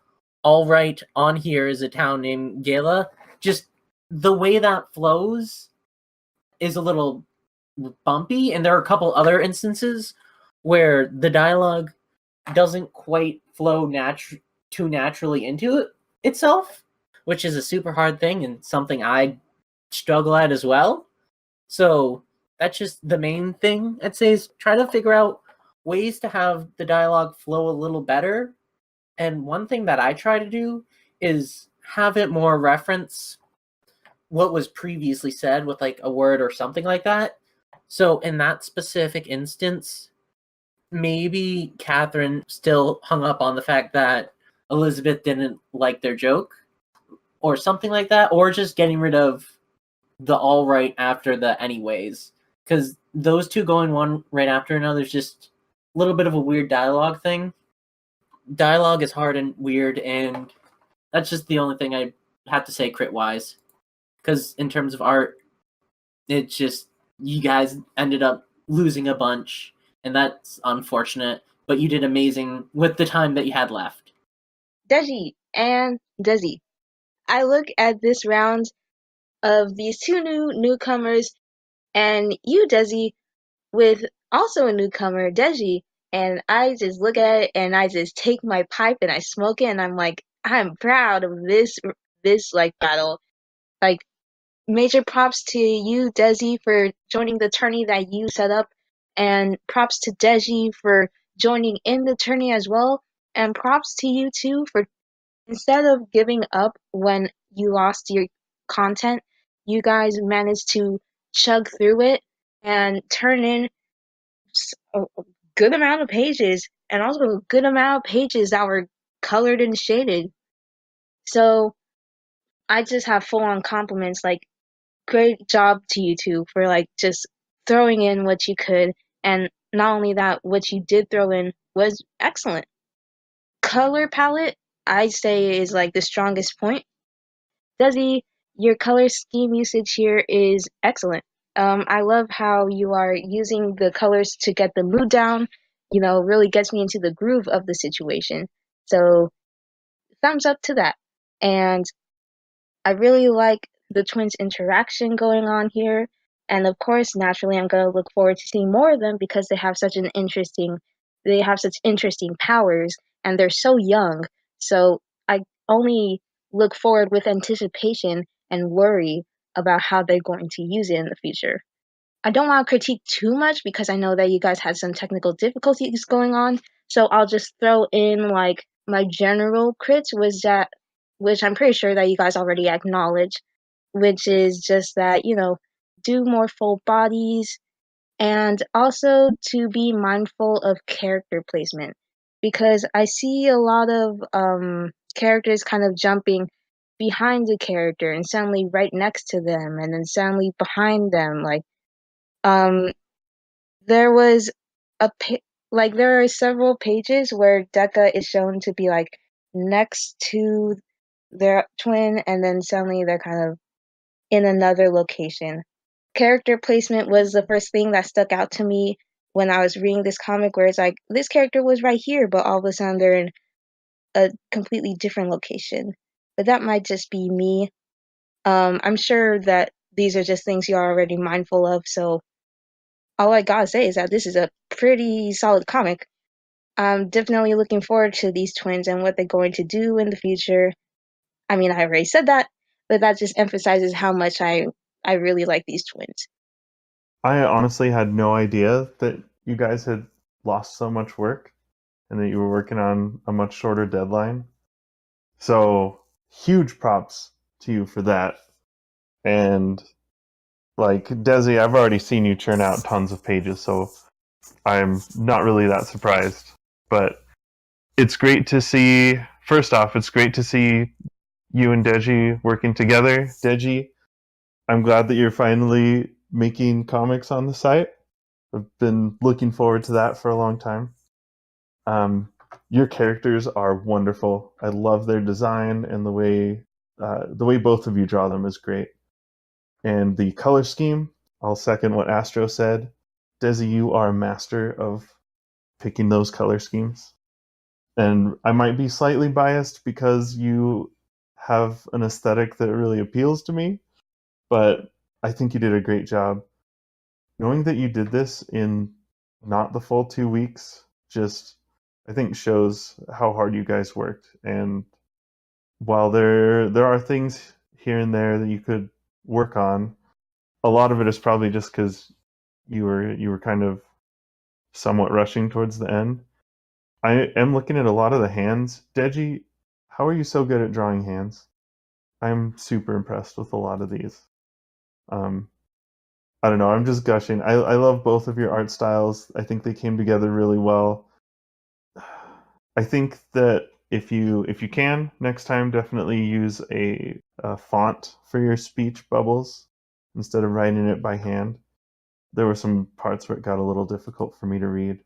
all right, on here is a town named Gala. Just the way that flows is a little bumpy, and there are a couple other instances where the dialogue doesn't quite flow too naturally into itself, which is a super hard thing and something I struggle at as well. So that's just the main thing I'd say, is try to figure out ways to have the dialogue flow a little better. And one thing that I try to do is have it more reference what was previously said with a word or something like that. So in that specific instance, maybe Catherine still hung up on the fact that Elizabeth didn't like their joke or something like that, or just getting rid of the all right after the anyways, because those two going one right after another is just a little bit of a weird dialogue thing. Dialogue is hard and weird, and that's just the only thing I have to say crit wise, because in terms of art, it's just you guys ended up losing a bunch, and that's unfortunate, but you did amazing with the time that you had left. Deji and Desi, I look at this round of these two newcomers, and you, Desi, with also a newcomer, Deji. And I just look at it and I just take my pipe and I smoke it and I'm like, I'm proud of this like battle. Like, major props to you, Desi, for joining the tourney that you set up, and props to Deji for joining in the tourney as well, and props to you too for, instead of giving up when you lost your content, you guys managed to chug through it and turn in a good amount of pages, and also a good amount of pages that were colored and shaded. So I just have full on compliments, like, great job to you two for like just throwing in what you could, and not only that, what you did throw in was excellent. Color palette, I'd say, is like the strongest point. Desi, your color scheme usage here is excellent. I love how you are using the colors to get the mood down. You know, really gets me into the groove of the situation. So thumbs up to that. And I really like the twins' interaction going on here. And of course, naturally, I'm going to look forward to seeing more of them because they have such interesting powers, and they're so young. So I only look forward with anticipation and worry about how they're going to use it in the future. I don't want to critique too much because I know that you guys had some technical difficulties going on. So I'll just throw in like my general crits was that, which I'm pretty sure that you guys already acknowledge, which is just that, you know, do more full bodies, and also to be mindful of character placement, because I see a lot of characters kind of jumping behind the character and suddenly right next to them and then suddenly behind them. Like, there was there are several pages where Deca is shown to be like next to their twin, and then suddenly they're kind of in another location. Character placement was the first thing that stuck out to me when I was reading this comic, where it's like, this character was right here, but all of a sudden they're in a completely different location. But that might just be me. I'm sure that these are just things you're already mindful of, so all I gotta say is that this is a pretty solid comic. I'm definitely looking forward to these twins and what they're going to do in the future. I mean, I already said that, but that just emphasizes how much I really like these twins. I honestly had no idea that you guys had lost so much work and that you were working on a much shorter deadline. So huge props to you for that. And like Desi, I've already seen you churn out tons of pages, so I'm not really that surprised. But it's great to see, first off, it's great to see you and Deji working together. Deji, I'm glad that you're finally making comics on the site. I've been looking forward to that for a long time. Your characters are wonderful. I love their design, and the way both of you draw them is great. And the color scheme, I'll second what Astro said. Desi, you are a master of picking those color schemes. And I might be slightly biased because you have an aesthetic that really appeals to me, but I think you did a great job. Knowing that you did this in not the full 2 weeks just, I think, shows how hard you guys worked. And while there are things here and there that you could work on, a lot of it is probably just because you were kind of somewhat rushing towards the end. I am looking at a lot of the hands. Deji, how are you so good at drawing hands? I'm super impressed with a lot of these. I don't know, I'm just gushing. I love both of your art styles. I think they came together really well. I think that if you can, next time, definitely use a font for your speech bubbles instead of writing it by hand. There were some parts where it got a little difficult for me to read.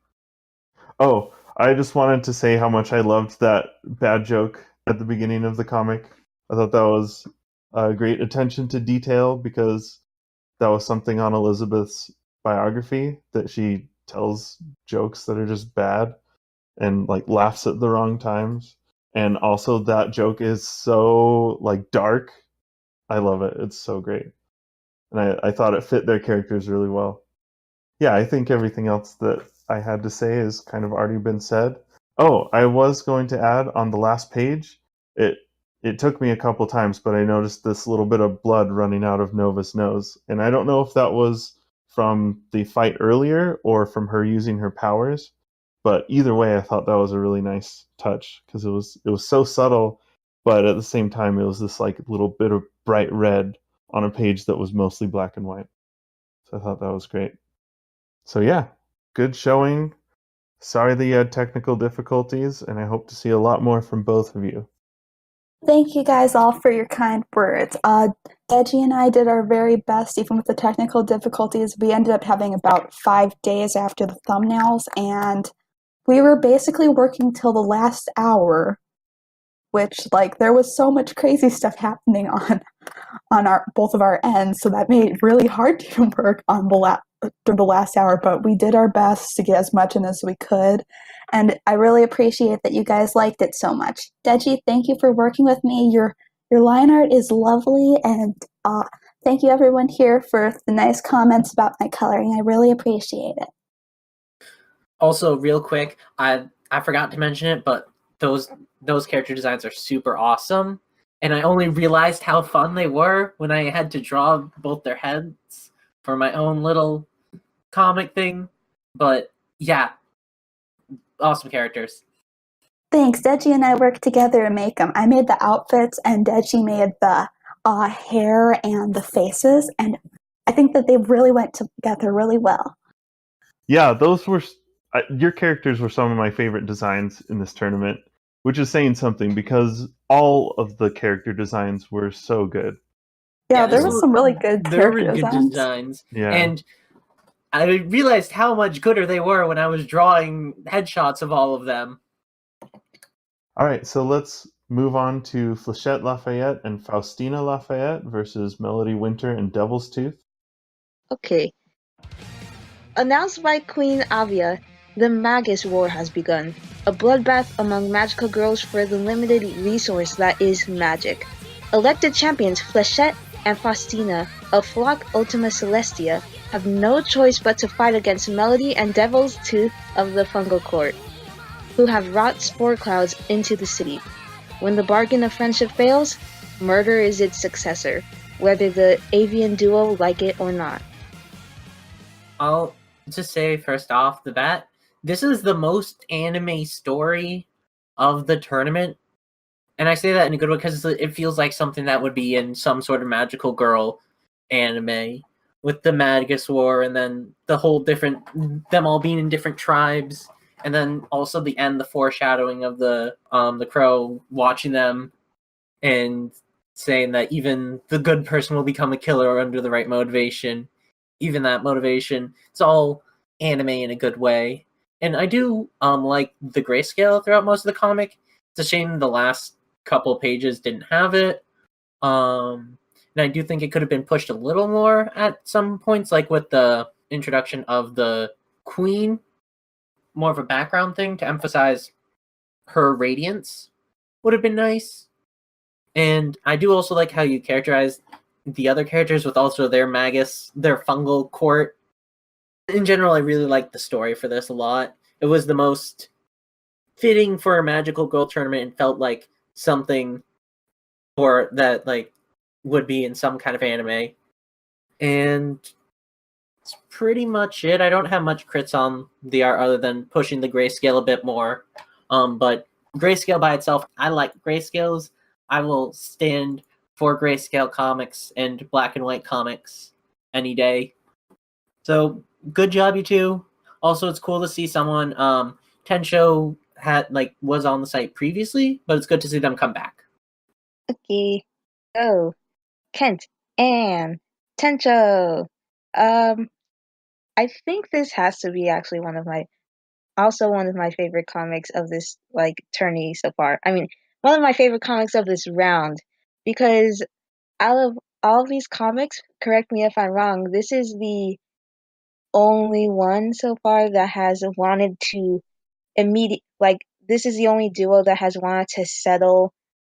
Oh, I just wanted to say how much I loved that bad joke at the beginning of the comic. I thought that was a great attention to detail, because that was something on Elizabeth's biography, that she tells jokes that are just bad and like laughs at the wrong times. And also that joke is so like dark. I love it. It's so great. And I thought it fit their characters really well. yeah, I think everything else that I had to say has kind of already been said. Oh, I was going to add on the last page, it took me a couple times, but I noticed this little bit of blood running out of Nova's nose. And I don't know if that was from the fight earlier or from her using her powers, but either way, I thought that was a really nice touch because it was so subtle, but at the same time, it was this like little bit of bright red on a page that was mostly black and white. So I thought that was great. So yeah, good showing. Sorry that you had technical difficulties, and I hope to see a lot more from both of you. Thank you guys all for your kind words. Deji and I did our very best, even with the technical difficulties. We ended up having about 5 days after the thumbnails, and we were basically working till the last hour, which, like, there was so much crazy stuff happening on our both of our ends, so that made it really hard to even work on through the last hour, but we did our best to get as much in as we could, and I really appreciate that you guys liked it so much. Deji, thank you for working with me. Your line art is lovely, and thank you everyone here for the nice comments about my coloring. I really appreciate it. Also, real quick, I forgot to mention it, but those character designs are super awesome, and I only realized how fun they were when I had to draw both their heads for my own little comic thing. But yeah, awesome characters. Thanks. Deji and I worked together to make them. I made the outfits, and Deji made the hair and the faces, and I think that they really went together really well. Yeah, those were your characters were some of my favorite designs in this tournament, which is saying something because all of the character designs were so good. Yeah, there was some really good character designs. Yeah. And I realized how much gooder they were when I was drawing headshots of all of them. All right, so let's move on to Flechette LaFayette and Faustina LaFayette versus Melody Wynter and Devil's Tooth. Okay. Announced by Queen Avia, the Magus War has begun. A bloodbath among magical girls for the limited resource that is magic. Elected champions Flechette and Faustina of Flock Ultima Celestia have no choice but to fight against Melody and Devil's Tooth of the Fungal Court, who have wrought spore clouds into the city. When the bargain of friendship fails, murder is its successor, whether the avian duo like it or not. I'll just say first off the bat, this is the most anime story of the tournament. And I say that in a good way because it feels like something that would be in some sort of magical girl anime with the Magus War and then the whole them all being in different tribes. And then also the end, the foreshadowing of the crow watching them and saying that even the good person will become a killer under the right motivation. Even that motivation, it's all anime in a good way. And I do like the grayscale throughout most of the comic. It's a shame the last couple pages didn't have it. And I do think it could have been pushed a little more at some points, like with the introduction of the queen. More of a background thing to emphasize her radiance would have been nice. And I do also like how you characterize the other characters with also their magus, their fungal court. In general, I really like the story for this a lot. It was the most fitting for a magical girl tournament and felt like something for that like would be in some kind of anime. And that's pretty much it. I don't have much crits on the art other than pushing the grayscale a bit more. But grayscale by itself, I like grayscales. I will stand for grayscale comics and black and white comics any day. So good job, you two. Also, it's cool to see someone. Tensho was on the site previously, but it's good to see them come back. Okay. Oh, Kent and Tensho. I think this has to be actually one of my favorite comics of this tourney so far. I mean, one of my favorite comics of this round, because out of all of these comics, correct me if I'm wrong, this is the only one so far that has wanted to this is the only duo that has wanted to settle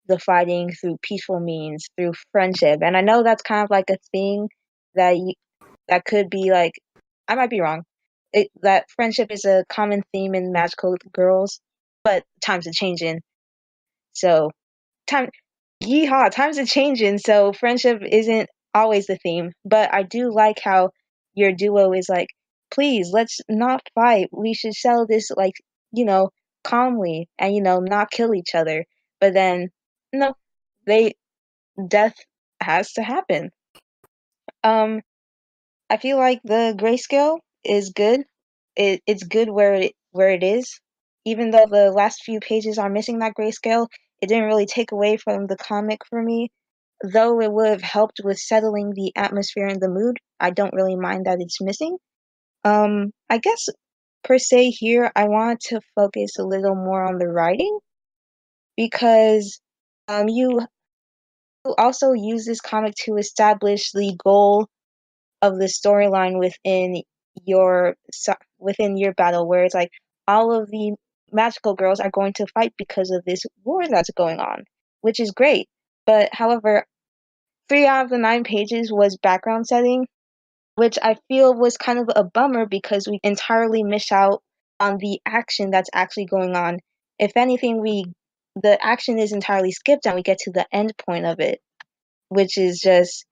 the fighting through peaceful means, through friendship. And I know that's kind of like a thing that could be I might be wrong, that friendship is a common theme in magical girls, but times are changing. So times are changing, so friendship isn't always the theme. But I do like how your duo is like, please, let's not fight. We should settle this, like, calmly and, not kill each other. But then, no, death has to happen. I feel like the grayscale is good. It's good where it is. Even though the last few pages are missing that grayscale, it didn't really take away from the comic for me. Though it would have helped with settling the atmosphere and the mood, I don't really mind that it's missing. I guess per se here, I want to focus a little more on the writing because you also use this comic to establish the goal of the storyline within your battle, where it's like all of the magical girls are going to fight because of this war that's going on, which is great. But however, 3 out of the 9 pages was background setting, which I feel was kind of a bummer because we entirely miss out on the action that's actually going on. If anything, the action is entirely skipped and we get to the end point of it, which is just,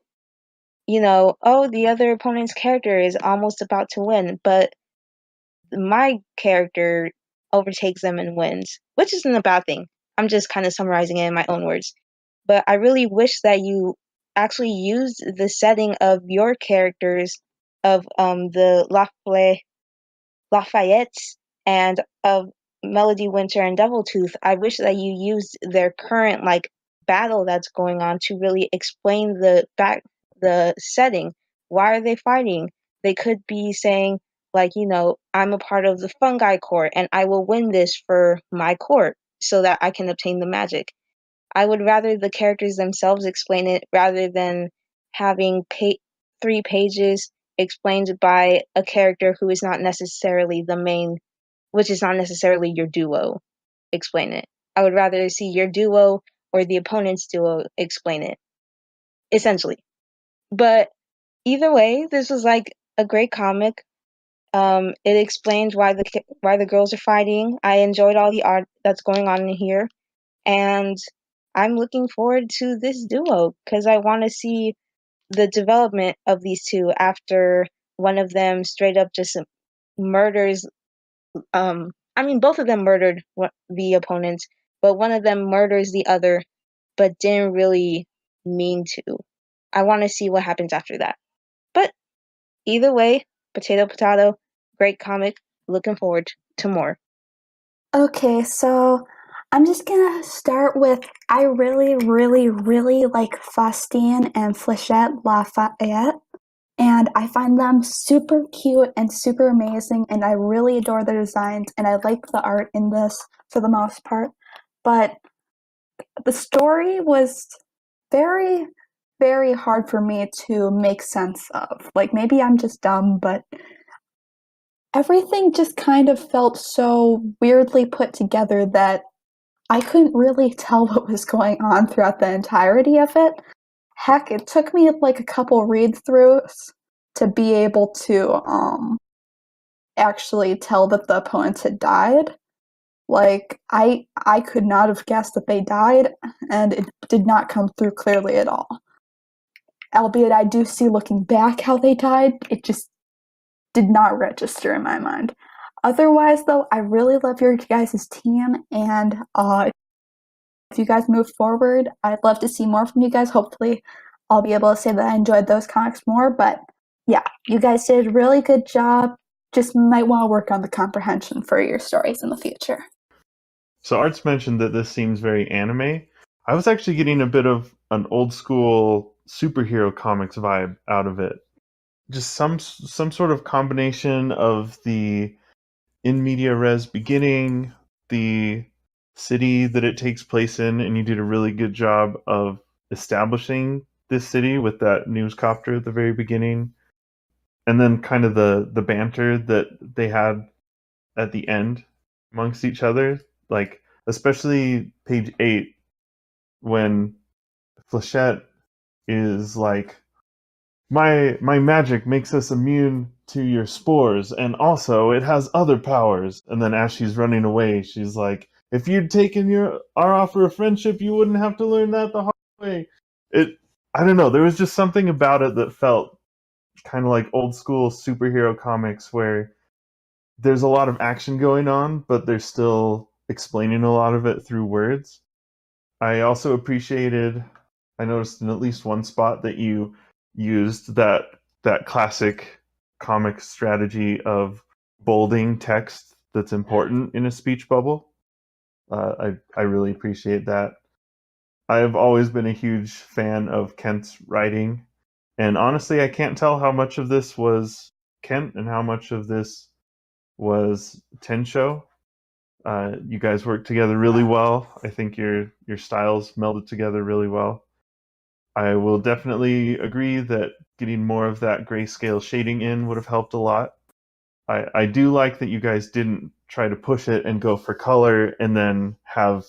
the other opponent's character is almost about to win, but my character overtakes them and wins, which isn't a bad thing. I'm just kind of summarizing it in my own words. But I really wish that you actually used the setting of your characters of the LaFayette and of Melody Wynter and Deviltooth. I wish that you used their current battle that's going on to really explain the setting. Why are they fighting? They could be saying I'm a part of the fungi court and I will win this for my court so that I can obtain the magic. I would rather the characters themselves explain it rather than having 3 pages explained by a character who is not necessarily the main, which is not necessarily your duo, explain it. I would rather see your duo or the opponent's duo explain it, essentially. But either way, this was a great comic. It explained why the girls are fighting. I enjoyed all the art that's going on in here, and I'm looking forward to this duo because I want to see the development of these two after one of them straight up just murders. Both of them murdered the opponents, but one of them murders the other, but didn't really mean to. I want to see what happens after that. But either way, potato, great comic. Looking forward to more. Okay, so I'm just gonna start with I really, really, really like Faustina and Flechette LaFayette, and I find them super cute and super amazing, and I really adore their designs, and I like the art in this for the most part. But the story was very, very hard for me to make sense of. Maybe I'm just dumb, but everything just kind of felt so weirdly put together that I couldn't really tell what was going on throughout the entirety of it. Heck, it took me a couple read-throughs to be able to actually tell that the opponents had died. I could not have guessed that they died, and it did not come through clearly at all. Albeit I do see looking back how they died, it just did not register in my mind. Otherwise, though, I really love your guys' team, and if you guys move forward, I'd love to see more from you guys. Hopefully, I'll be able to say that I enjoyed those comics more, but yeah, you guys did a really good job. Just might want to work on the comprehension for your stories in the future. So Arts mentioned that this seems very anime. I was actually getting a bit of an old school superhero comics vibe out of it. Just some sort of combination of the in media res beginning, the city that it takes place in, and you did a really good job of establishing this city with that newscopter at the very beginning, and then kind of the banter that they had at the end amongst each other, especially page 8 when Flechette is my magic makes us immune to your spores, and also it has other powers. And then as she's running away, she's like, if you'd taken our offer of friendship, you wouldn't have to learn that the hard way. I don't know, there was just something about it that felt kind of like old school superhero comics where there's a lot of action going on, but they're still explaining a lot of it through words. I also I noticed in at least one spot that you used that classic comic strategy of bolding text that's important in a speech bubble. I really appreciate that. I've always been a huge fan of Kent's writing, and honestly, I can't tell how much of this was Kent and how much of this was Tensho. You guys worked together really well. I think your styles melded together really well. I will definitely agree that getting more of that grayscale shading in would have helped a lot. I do like that you guys didn't try to push it and go for color and then have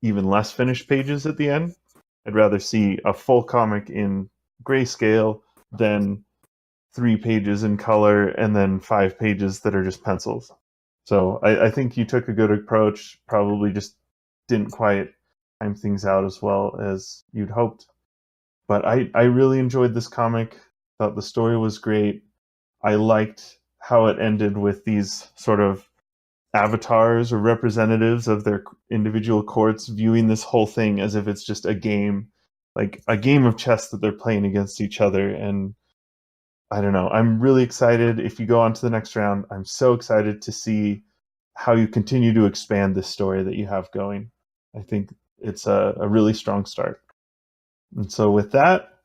even less finished pages at the end. I'd rather see a full comic in grayscale than 3 pages in color and then 5 pages that are just pencils. So I think you took a good approach, probably just didn't quite time things out as well as you'd hoped. But I really enjoyed this comic, thought the story was great. I liked how it ended with these sort of avatars or representatives of their individual courts viewing this whole thing as if it's just a game, like a game of chess that they're playing against each other. And I don't know, I'm really excited. If you go on to the next round, I'm so excited to see how you continue to expand this story that you have going. I think it's a really strong start. And so with that,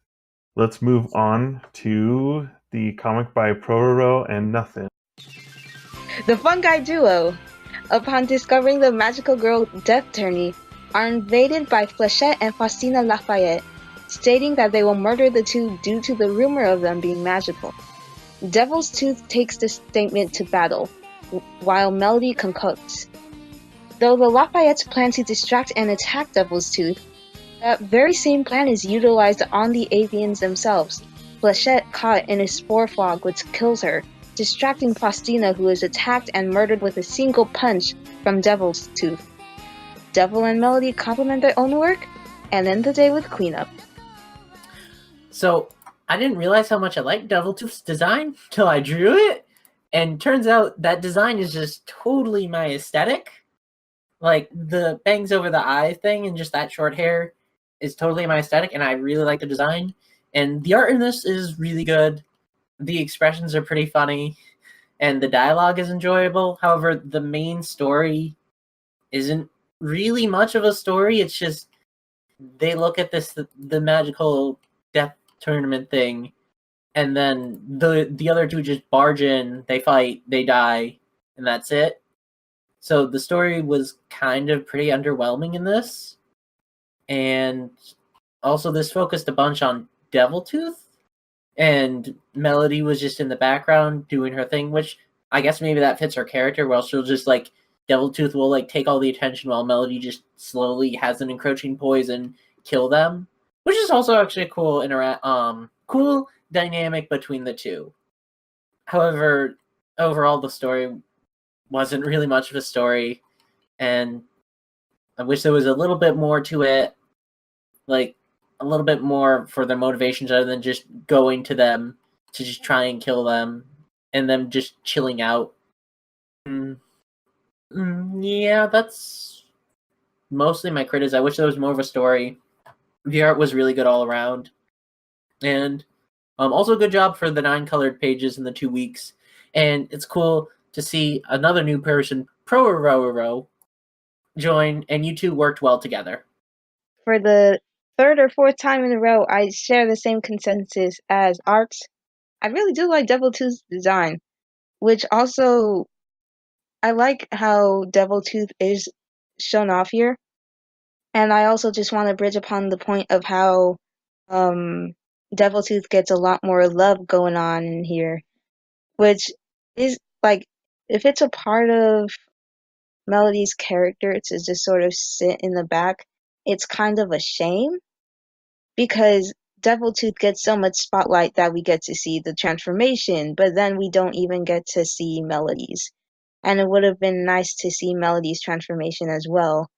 let's move on to the comic by Prororo and Nothing. The Fungi Duo, upon discovering the magical girl Death Tourney, are invaded by Flechette and Faustina LaFayette, stating that they will murder the two due to the rumor of them being magical. Devil's Tooth takes this statement to battle, while Melody concocts. Though the Lafayettes plan to distract and attack Devil's Tooth, that very same plan is utilized on the avians themselves. Flechette caught in a spore fog which kills her, distracting Faustina, who is attacked and murdered with a single punch from Devil's Tooth. Devil and Melody complement their own work, and end the day with cleanup. So, I didn't realize how much I liked Deviltooth's design till I drew it, and turns out that design is just totally my aesthetic. Like, the bangs over the eye thing and just that short hair is totally my aesthetic, and I really like the design. And the art in this is really good. The expressions are pretty funny, and the dialogue is enjoyable. However, the main story isn't really much of a story. It's just they look at the magical death tournament thing, and then the other two just barge in, they fight, they die, and that's it. So the story was kind of pretty underwhelming in this. And also this focused a bunch on Deviltooth, and Melody was just in the background doing her thing, which I guess maybe that fits her character, where she'll just like Deviltooth will like take all the attention while Melody just slowly has an encroaching poison kill them, which is also actually a cool cool dynamic between the two. However, overall the story wasn't really much of a story, and I wish there was a little bit more to it, like a little bit more for their motivations other than just going to them to just try and kill them and them just chilling out. Yeah, that's mostly my criticism. I wish there was more of a story. The art was really good all around. And also good job for the 9 colored pages in the 2 weeks. And it's cool to see another new person, Prororo, join, and you two worked well together. For the 3rd or 4th time in a row, I share the same consensus as Arts. I really do like Deviltooth's design, which also, I like how Deviltooth is shown off here. And I also just want to bridge upon the point of how Deviltooth gets a lot more love going on in here, which is like, if it's a part of Melody's character to just sort of sit in the back, it's kind of a shame, because Deviltooth gets so much spotlight that we get to see the transformation, but then we don't even get to see Melody's. And it would have been nice to see Melody's transformation as well.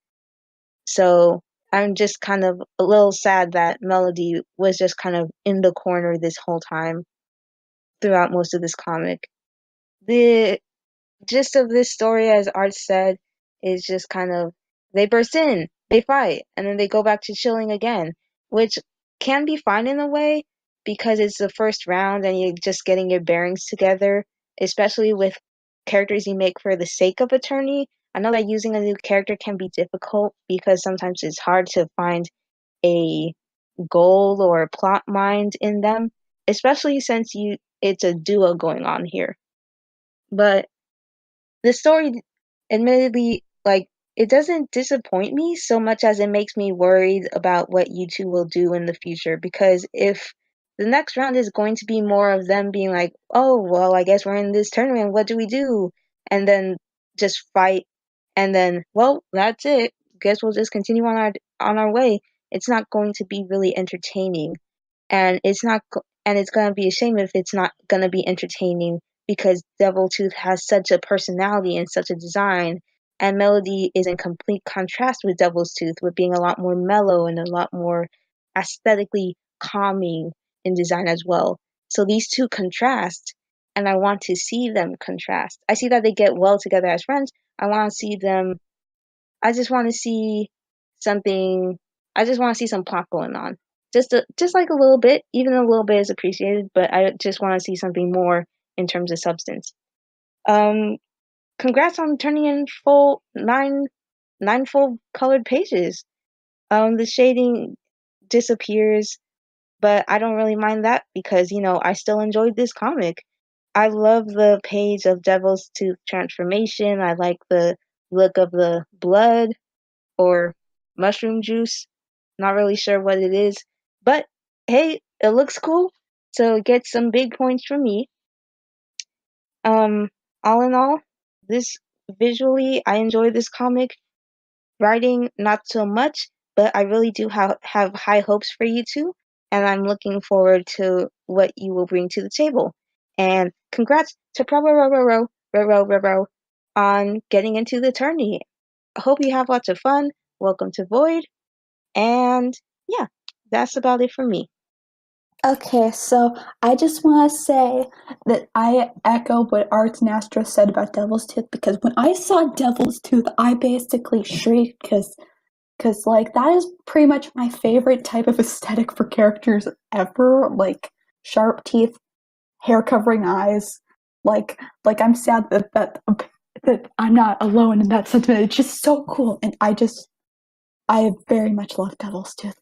So I'm just kind of a little sad that Melody was just kind of in the corner this whole time throughout most of this comic. The gist of this story, as Art said, is just kind of they burst in, they fight, and then they go back to chilling again, which can be fine in a way because it's the first round and you're just getting your bearings together, especially with characters you make for the sake of Attorney. I know that using a new character can be difficult because sometimes it's hard to find a goal or plot mind in them, especially since it's a duo going on here. But the story, admittedly, like, it doesn't disappoint me so much as it makes me worried about what you two will do in the future. Because if the next round is going to be more of them being like, oh, well, I guess we're in this tournament, what do we do? And then just fight, and then, well, that's it. Guess we'll just continue on our way. It's not going to be really entertaining. And it's going to be a shame if it's not going to be entertaining because Deviltooth has such a personality and such a design, and Melody is in complete contrast with Deviltooth, with being a lot more mellow and a lot more aesthetically calming in design as well. So these two contrast, and I want to see them contrast. I see that they get well together as friends. I want to see them. I just want to see something. I just want to see some plot going on. Just like a little bit, even a little bit is appreciated, but I just want to see something more in terms of substance. Congrats on turning in full nine full colored pages. The shading disappears, but I don't really mind that because, I still enjoyed this comic. I love the page of Devil's Tooth transformation. I like the look of the blood or mushroom juice. Not really sure what it is, but hey, it looks cool, so it gets some big points from me. All in all, this visually, I enjoy this comic. Writing, not so much, but I really do have high hopes for you two, and I'm looking forward to what you will bring to the table. And congrats to Pro on getting into the tourney. I hope you have lots of fun. Welcome to Void. And yeah, that's about it for me. Okay, so I just want to say that I echo what Arts and Astro said about Devil's Tooth, because when I saw Devil's Tooth, I basically shrieked because like that is pretty much my favorite type of aesthetic for characters ever. Like sharp teeth, hair covering eyes. Like I'm sad that I'm not alone in that sentiment. It's just so cool, and I very much love Devil's Tooth.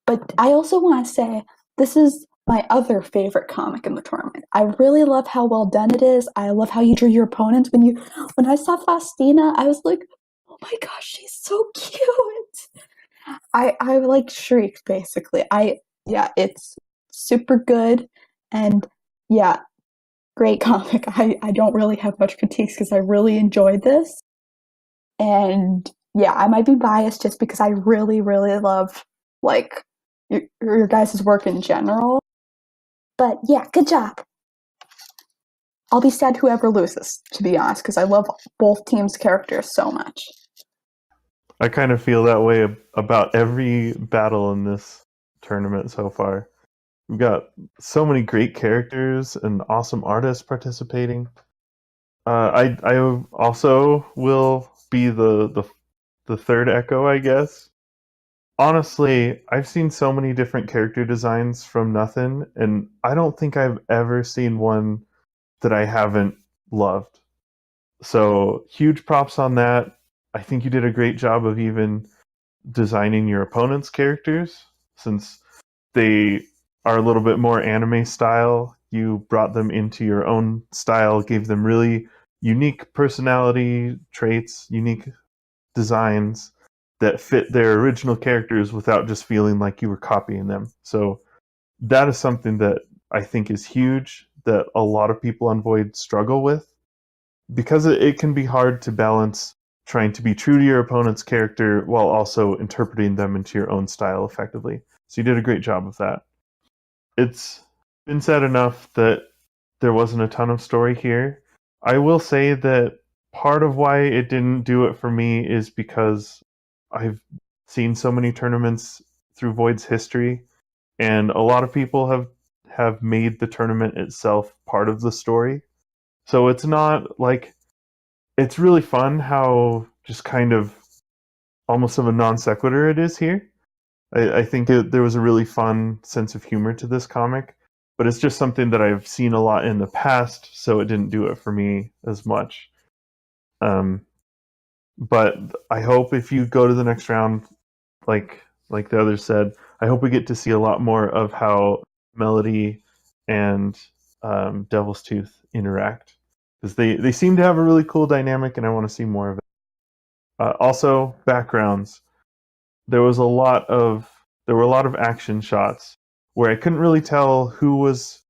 But I also want to say this is my other favorite comic in the tournament. I really love how well done it is. I love how you drew your opponents. When I saw Faustina, I was like, oh my gosh, she's so cute. I like shrieked basically. It's super good, and yeah, great comic. I don't really have much critiques because I really enjoyed this. And yeah, I might be biased just because I really, really love like your guys' work in general. But yeah, good job. I'll be sad whoever loses, to be honest, because I love both teams' characters so much. I kind of feel that way about every battle in this tournament so far. We've got so many great characters and awesome artists participating. I also will be the third echo, I guess. Honestly, I've seen so many different character designs from nothing, and I don't think I've ever seen one that I haven't loved. So huge props on that. I think you did a great job of even designing your opponent's characters, since they are a little bit more anime style. You brought them into your own style, gave them really unique personality traits, unique designs that fit their original characters without just feeling like you were copying them. So that is something that I think is huge, that a lot of people on Void struggle with, because it can be hard to balance trying to be true to your opponent's character while also interpreting them into your own style effectively. So you did a great job of that. it's been said enough that there wasn't a ton of story here. I will say that part of why it didn't do it for me is because I've seen so many tournaments through Void's history, and a lot of people have made the tournament itself part of the story. So it's not like, it's really fun how just kind of almost of a non sequitur it is here. I think there was a really fun sense of humor to this comic, but it's just something that I've seen a lot in the past, so it didn't do it for me as much. But I hope if you go to the next round, like the others said, I hope we get to see a lot more of how Melody and Devil's Tooth interact, because they seem to have a really cool dynamic, and I want to see more of it. Also, backgrounds. There were a lot of action shots where I couldn't really tell who was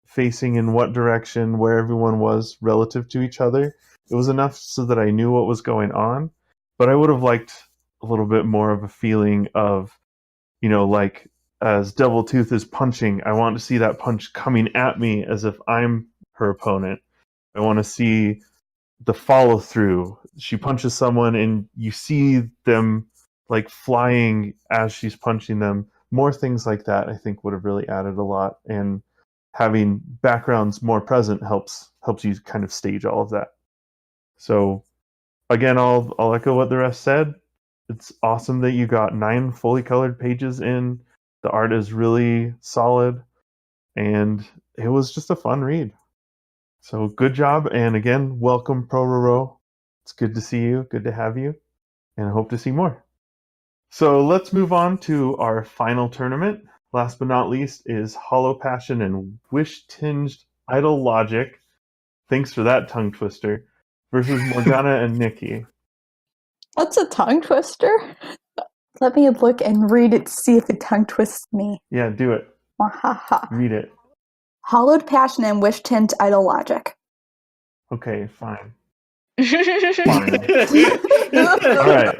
facing in what direction, where everyone was relative to each other. It was enough so that I knew what was going on, but I would have liked a little bit more of a feeling of, like as Devil Tooth is punching, I want to see that punch coming at me as if I'm her opponent. I want to see the follow through. She punches someone and you see them like flying as she's punching them. More things like that I think would have really added a lot, and having backgrounds more present helps you kind of stage all of that. So again, I'll echo what the rest said. It's awesome that you got 9 fully colored pages in. The art is really solid, and it was just a fun read. So good job, and again, welcome Prororo. It's good to see you, good to have you, and I hope to see more. So let's move on to our final tournament. Last but not least is Hollow Passion and Wish-Tinged Idle Logic. Thanks for that tongue twister. Versus Morgana and Nikki. That's a tongue twister? Let me look and read it to see if it tongue twists me. Yeah, do it. Read it. Hollowed Passion and Wish-Tinged Idle Logic. Okay, fine. Fine. All right.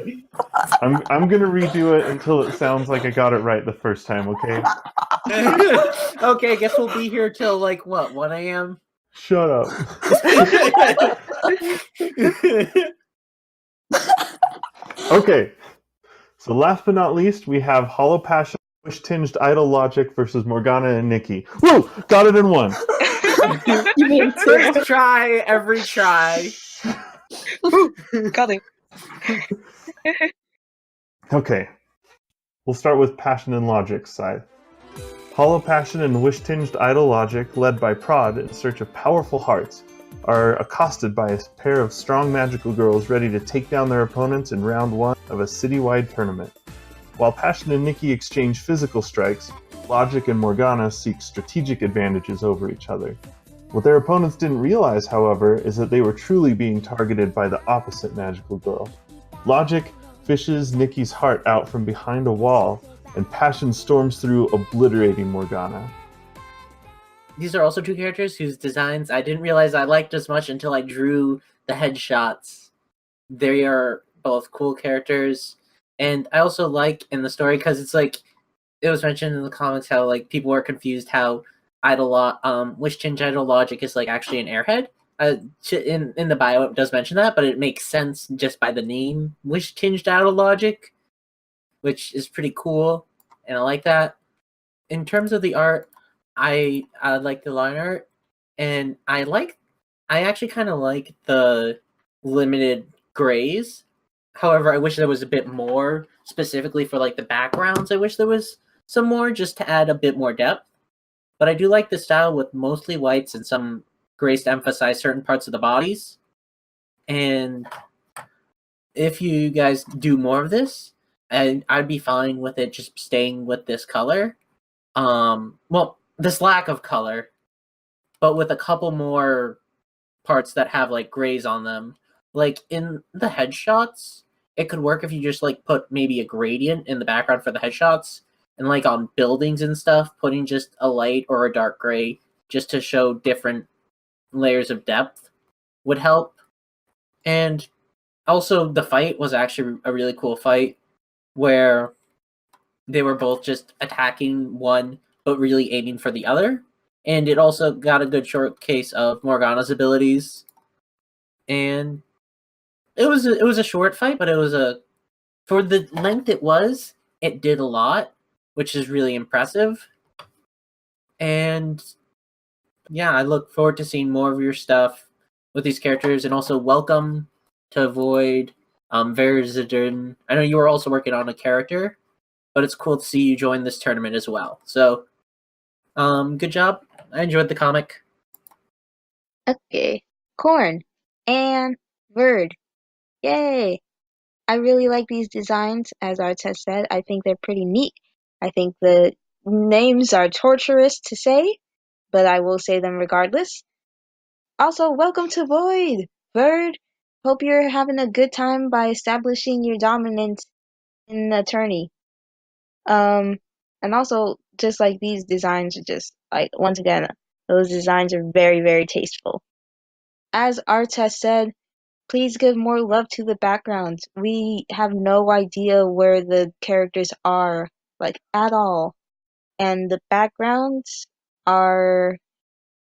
I'm gonna redo it until it sounds like I got it right the first time, okay? Okay, guess we'll be here till like what, 1 a.m.? Shut up. Okay. So last but not least, we have Hollow Passion, Wish-Tinged Idle Logic versus Morgana and Nikki. Woo! Got it in one. You mean First try, every try. Got it. Okay. We'll start with Passion and Logic's side. Hollow Passion and Wish-Tinged Idle Logic, led by Prod in search of powerful hearts, are accosted by a pair of strong magical girls ready to take down their opponents in round 1 of a citywide tournament. While Passion and Nikki exchange physical strikes, Logic and Morgana seek strategic advantages over each other. What their opponents didn't realize, however, is that they were truly being targeted by the opposite magical girl. Logic fishes Nikki's heart out from behind a wall, and Passion storms through, obliterating Morgana. These are also 2 characters whose designs I didn't realize I liked as much until I drew the headshots. They are both cool characters, and I also like in the story, because it's like, it was mentioned in the comments how like people were confused how Wish-Tinged Idle Logic is like actually an airhead. In the bio it does mention that, but it makes sense just by the name Wish-Tinged Idle Logic, which is pretty cool, and I like that. In terms of the art, I like the line art, and I actually kind of like the limited grays. However, I wish there was a bit more, specifically for like the backgrounds. I wish there was some more just to add a bit more depth. But I do like the style with mostly whites and some grays to emphasize certain parts of the bodies. And if you guys do more of this, I'd be fine with it just staying with this color. Well, this lack of color, but with a couple more parts that have like grays on them. Like in the headshots, it could work if you just like put maybe a gradient in the background for the headshots, and like on buildings and stuff, putting just a light or a dark gray just to show different layers of depth would help. And also the fight was actually a really cool fight where they were both just attacking one but really aiming for the other. And it also got a good showcase of Morgana's abilities. And it was a short fight, but it was for the length it did a lot, which is really impressive. And yeah, I look forward to seeing more of your stuff with these characters, and also welcome to Void, Desichan. I know you were also working on a character, but it's cool to see you join this tournament as well. So, good job. I enjoyed the comic. Okay. Corn and Bird. Yay! I really like these designs, as Arts has said. I think they're pretty neat. I think the names are torturous to say, but I will say them regardless. Also, welcome to Void, Bird. Hope you're having a good time by establishing your dominance in attorney. And also, just like these designs are just, like, once again, those designs are very, very tasteful. As Arts has said, please give more love to the backgrounds. We have no idea where the characters are, like, at all. And the backgrounds are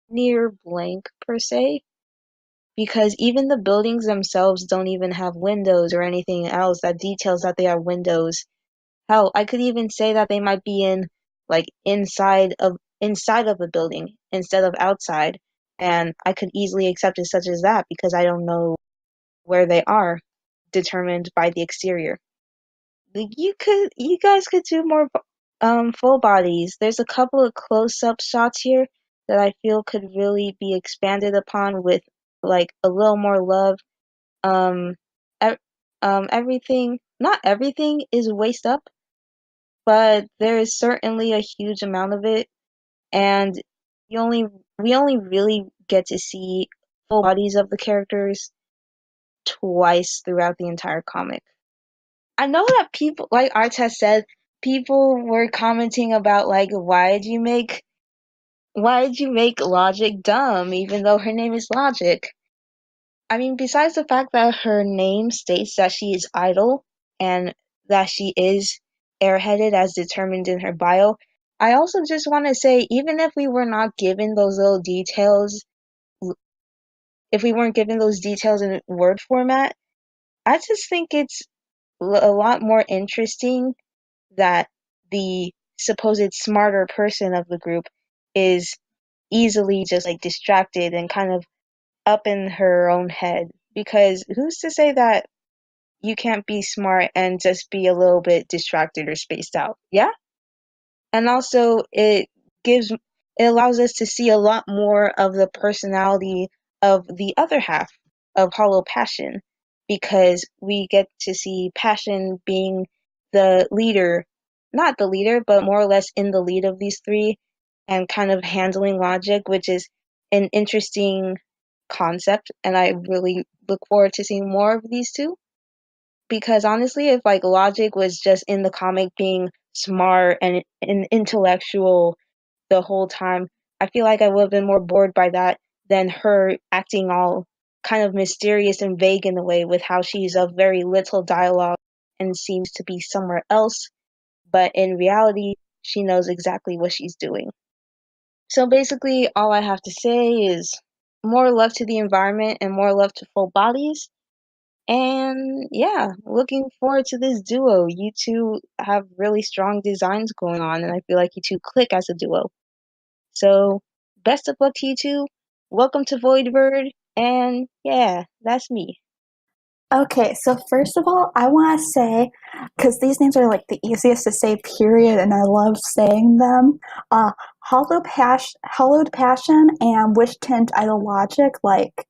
near blank, per se. Because even the buildings themselves don't even have windows or anything else that details that they are windows. Hell, I could even say that they might be inside of a building instead of outside. And I could easily accept it such as that because I don't know where they are, determined by the exterior. You guys could do more full bodies. There's a couple of close-up shots here that I feel could really be expanded upon with like a little more love. Everything, not everything is waist up, but there is certainly a huge amount of it, and we only really get to see full bodies of the characters twice throughout the entire comic. I know that people, like Arts has said, people were commenting about like why did you make Logic dumb even though her name is Logic? I mean, besides the fact that her name states that she is idle and that she is airheaded as determined in her bio, I also just want to say, even if we were not given those little details, if we weren't given those details in word format, I just think it's a lot more interesting that the supposed smarter person of the group is easily just like distracted and kind of up in her own head, because who's to say that you can't be smart and just be a little bit distracted or spaced out? Yeah. And also it allows us to see a lot more of the personality of the other half of Hollow Passion, because we get to see Passion being the leader, not the leader, but more or less in the lead of these three and kind of handling Logic, which is an interesting concept, and I really look forward to seeing more of these two. Because honestly, if like Logic was just in the comic being smart and intellectual the whole time, I feel like I would have been more bored by that than her acting all kind of mysterious and vague in a way, with how she's of very little dialogue and seems to be somewhere else, but in reality, she knows exactly what she's doing. So basically, all I have to say is more love to the environment and more love to full bodies. And yeah, looking forward to this duo. You two have really strong designs going on, and I feel like you two click as a duo. So, best of luck to you two. Welcome to Voidbird, and yeah, that's me. Okay, so first of all, I want to say, because these names are like the easiest to say, period, and I love saying them. Hallowed Passion and Wish-Tinged Logic, like,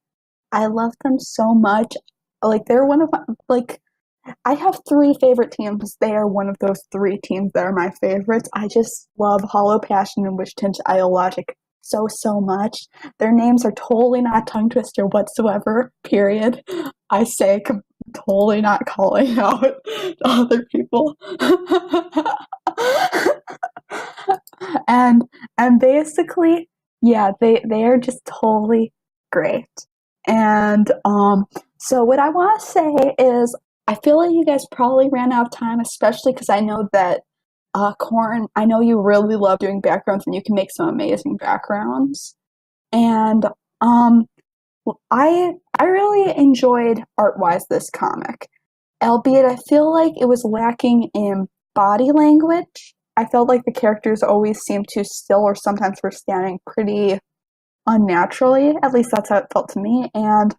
I love them so much. Like, they're one of my, like, I have 3 favorite teams. They are one of those 3 teams that are my favorites. I just love Hollow Passion and Wish-Tinged Logic so much. Their names are totally not tongue twister whatsoever, period. I say totally not calling out other people. and basically, yeah, they are just totally great. And so what I want to say is, I feel like you guys probably ran out of time, especially because I know that Corn, I know you really love doing backgrounds and you can make some amazing backgrounds. And I really enjoyed art-wise this comic, albeit I feel like it was lacking in body language. I felt like the characters always seemed too still or sometimes were standing pretty unnaturally. At least that's how it felt to me. And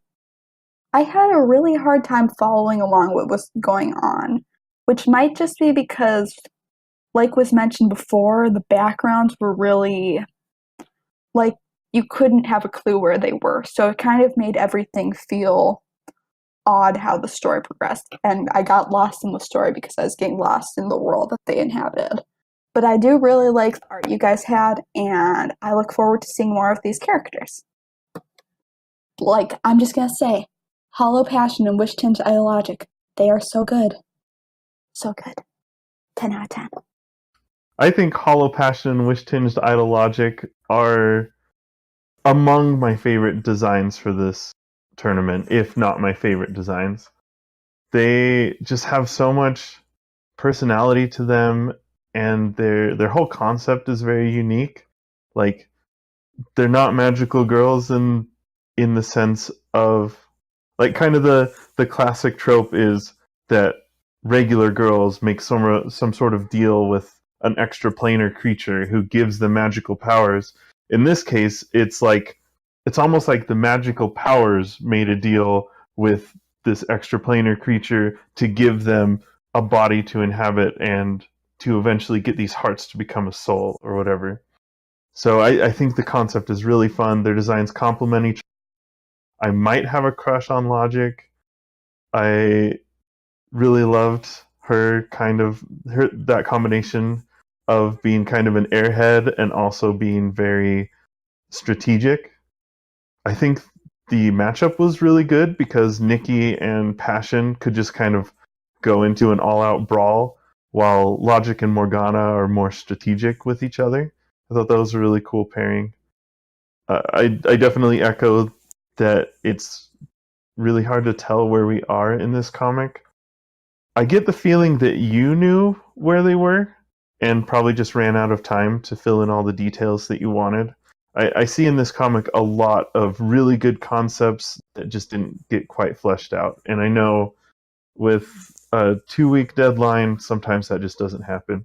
I had a really hard time following along what was going on, which might just be because, like was mentioned before, the backgrounds were really, like, you couldn't have a clue where they were. So it kind of made everything feel odd how the story progressed. And I got lost in the story because I was getting lost in the world that they inhabited. But I do really like the art you guys had, and I look forward to seeing more of these characters. Like, I'm just gonna say, Hollow Passion and Wish-Tinged Ideologic, they are so good. So good. 10 out of 10. I think Hollow Passion and Wish-Tinged Ideologic are among my favorite designs for this tournament, if not my favorite designs. They just have so much personality to them, and their whole concept is very unique. Like, they're not magical girls in the sense of, like, kind of the classic trope is that regular girls make some sort of deal with an extraplanar creature who gives them magical powers. In this case, it's almost like the magical powers made a deal with this extraplanar creature to give them a body to inhabit and to eventually get these hearts to become a soul or whatever. So I think the concept is really fun. Their designs complement each other. I might have a crush on Logic. I really loved that combination of being kind of an airhead and also being very strategic. I think the matchup was really good because Nikki and Passion could just kind of go into an all-out brawl, while Logic and Morgana are more strategic with each other. I thought that was a really cool pairing. I definitely echo that it's really hard to tell where we are in this comic. I get the feeling that you knew where they were and probably just ran out of time to fill in all the details that you wanted. I see in this comic a lot of really good concepts that just didn't get quite fleshed out. And I know with a 2-week deadline, sometimes that just doesn't happen.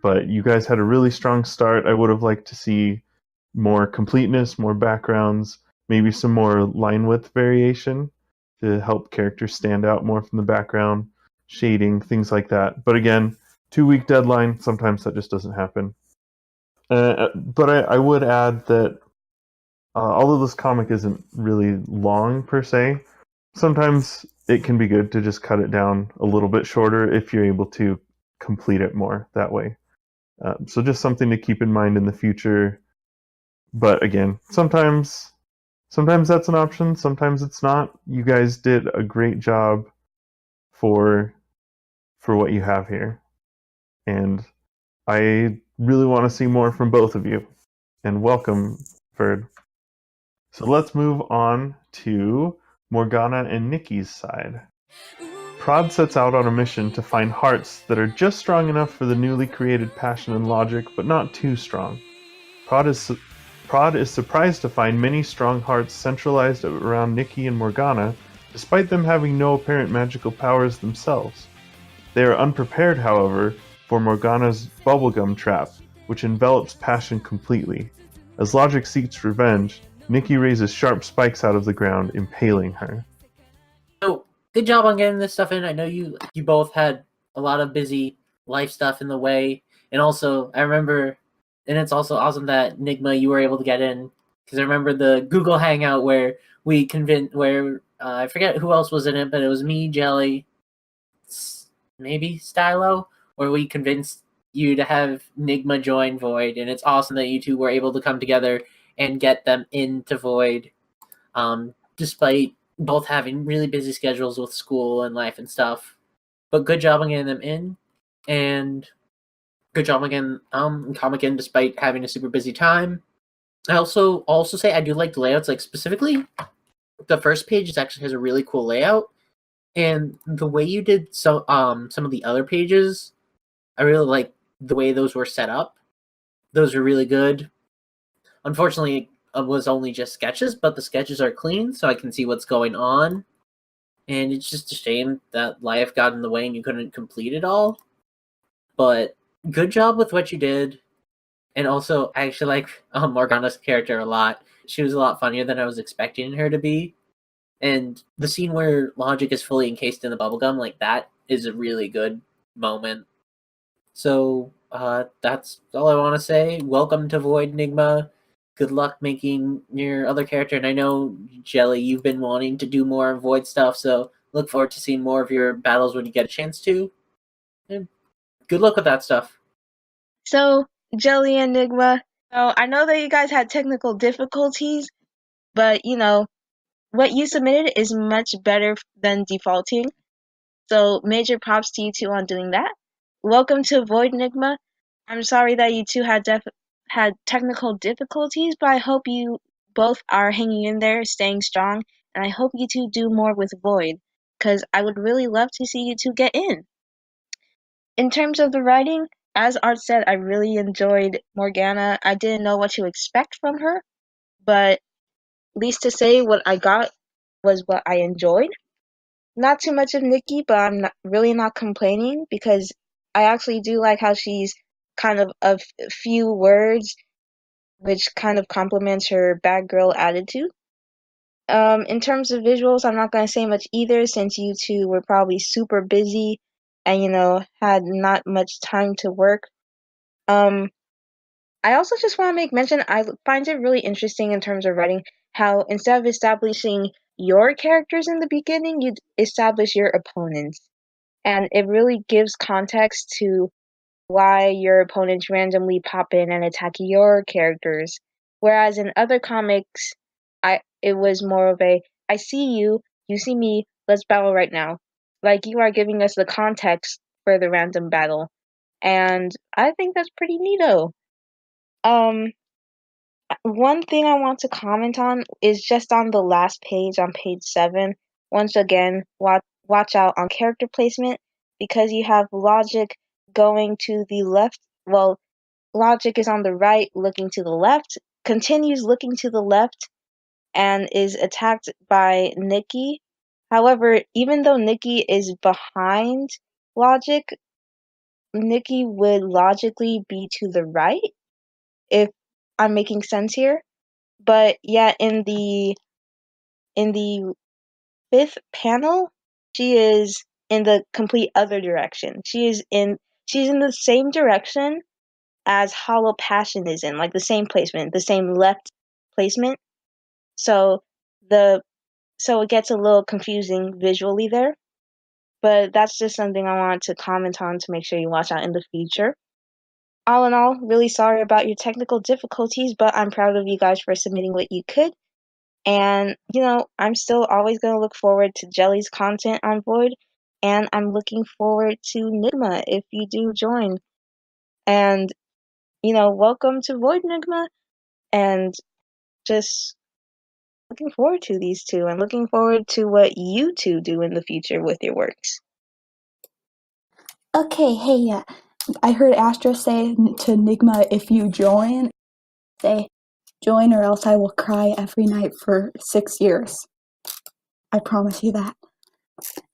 But you guys had a really strong start. I would have liked to see more completeness, more backgrounds, maybe some more line width variation to help characters stand out more from the background, shading, things like that. But again, 2-week deadline, sometimes that just doesn't happen. But I would add that although this comic isn't really long per se, sometimes it can be good to just cut it down a little bit shorter if you're able to complete it more that way. So just something to keep in mind in the future. But again, sometimes that's an option, sometimes it's not. You guys did a great job for what you have here. And I really want to see more from both of you. And welcome, Ferd. So let's move on to Morgana and Nikki's side. Prod sets out on a mission to find hearts that are just strong enough for the newly created Passion and Logic, but not too strong. Prod is surprised to find many strong hearts centralized around Nikki and Morgana, despite them having no apparent magical powers themselves. They are unprepared, however, for Morgana's bubblegum trap, which envelops Passion completely. As Logic seeks revenge, Nikki raises sharp spikes out of the ground, impaling her. So, good job on getting this stuff in. I know you both had a lot of busy life stuff in the way. And also, I remember, and it's also awesome that Nigma, you were able to get in. Because I remember the Google Hangout where we convinced, I forget who else was in it, but it was me, Jelly, maybe Stylo, where we convinced you to have Nigma join Void. And it's awesome that you two were able to come together and get them into Void, despite both having really busy schedules with school and life and stuff. But good job on getting them in, and good job again comic in despite having a super busy time. I also say I do like the layouts, like specifically the first page actually has a really cool layout, and the way you did some of the other pages, I really like the way those were set up. Those are really good. Unfortunately, it was only just sketches, but the sketches are clean, so I can see what's going on. And it's just a shame that life got in the way and you couldn't complete it all. But good job with what you did. And also, I actually like Morgana's character a lot. She was a lot funnier than I was expecting her to be. And the scene where Logic is fully encased in the bubblegum, like that, is a really good moment. So, that's all I want to say. Welcome to Void Nigma. Good luck making your other character. And I know, Jelly, you've been wanting to do more Void stuff, so look forward to seeing more of your battles when you get a chance to. And good luck with that stuff. So, Jelly and Nigma, I know that you guys had technical difficulties, but, what you submitted is much better than defaulting. So, major props to you two on doing that. Welcome to Void Nigma. I'm sorry that you two had technical difficulties, but I hope you both are hanging in there, staying strong, and I hope you two do more with Void, because I would really love to see you two get in. In terms of the writing, as Art said, I really enjoyed Morgana. I didn't know what to expect from her, but at least to say what I got was what I enjoyed. Not too much of Nikki, but I'm really not complaining, because I actually do like how she's kind of a few words, which kind of complements her bad girl attitude. In terms of visuals, I'm not going to say much either, since you two were probably super busy and, had not much time to work. I also just want to make mention, I find it really interesting in terms of writing, how instead of establishing your characters in the beginning, you establish your opponents. And it really gives context to why your opponents randomly pop in and attack your characters. Whereas in other comics, it was more of a, I see you, you see me, let's battle right now. Like, you are giving us the context for the random battle. And I think that's pretty neato. One thing I want to comment on is just on the last page, on page 7. Once again, watch out on character placement, because you have Logic going to the left. Well, Logic is on the right, looking to the left, continues looking to the left, and is attacked by Nikki. However, even though Nikki is behind Logic, Nikki would logically be to the right, if I'm making sense here. But yeah, in the 5th panel, she is in the complete other direction. She's in the same direction as Hollow Passion is in, like the same placement, the same left placement. So it gets a little confusing visually there. But that's just something I wanted to comment on to make sure you watch out in the future. All in all, really sorry about your technical difficulties, but I'm proud of you guys for submitting what you could. And, I'm still always going to look forward to Jelly's content on Void, and I'm looking forward to Nigma if you do join. And, welcome to Void Nigma, and just looking forward to these two, and looking forward to what you two do in the future with your works. Okay, hey, I heard Astro say to Nigma, if you join, say, join or else I will cry every night for 6 years. I promise you that.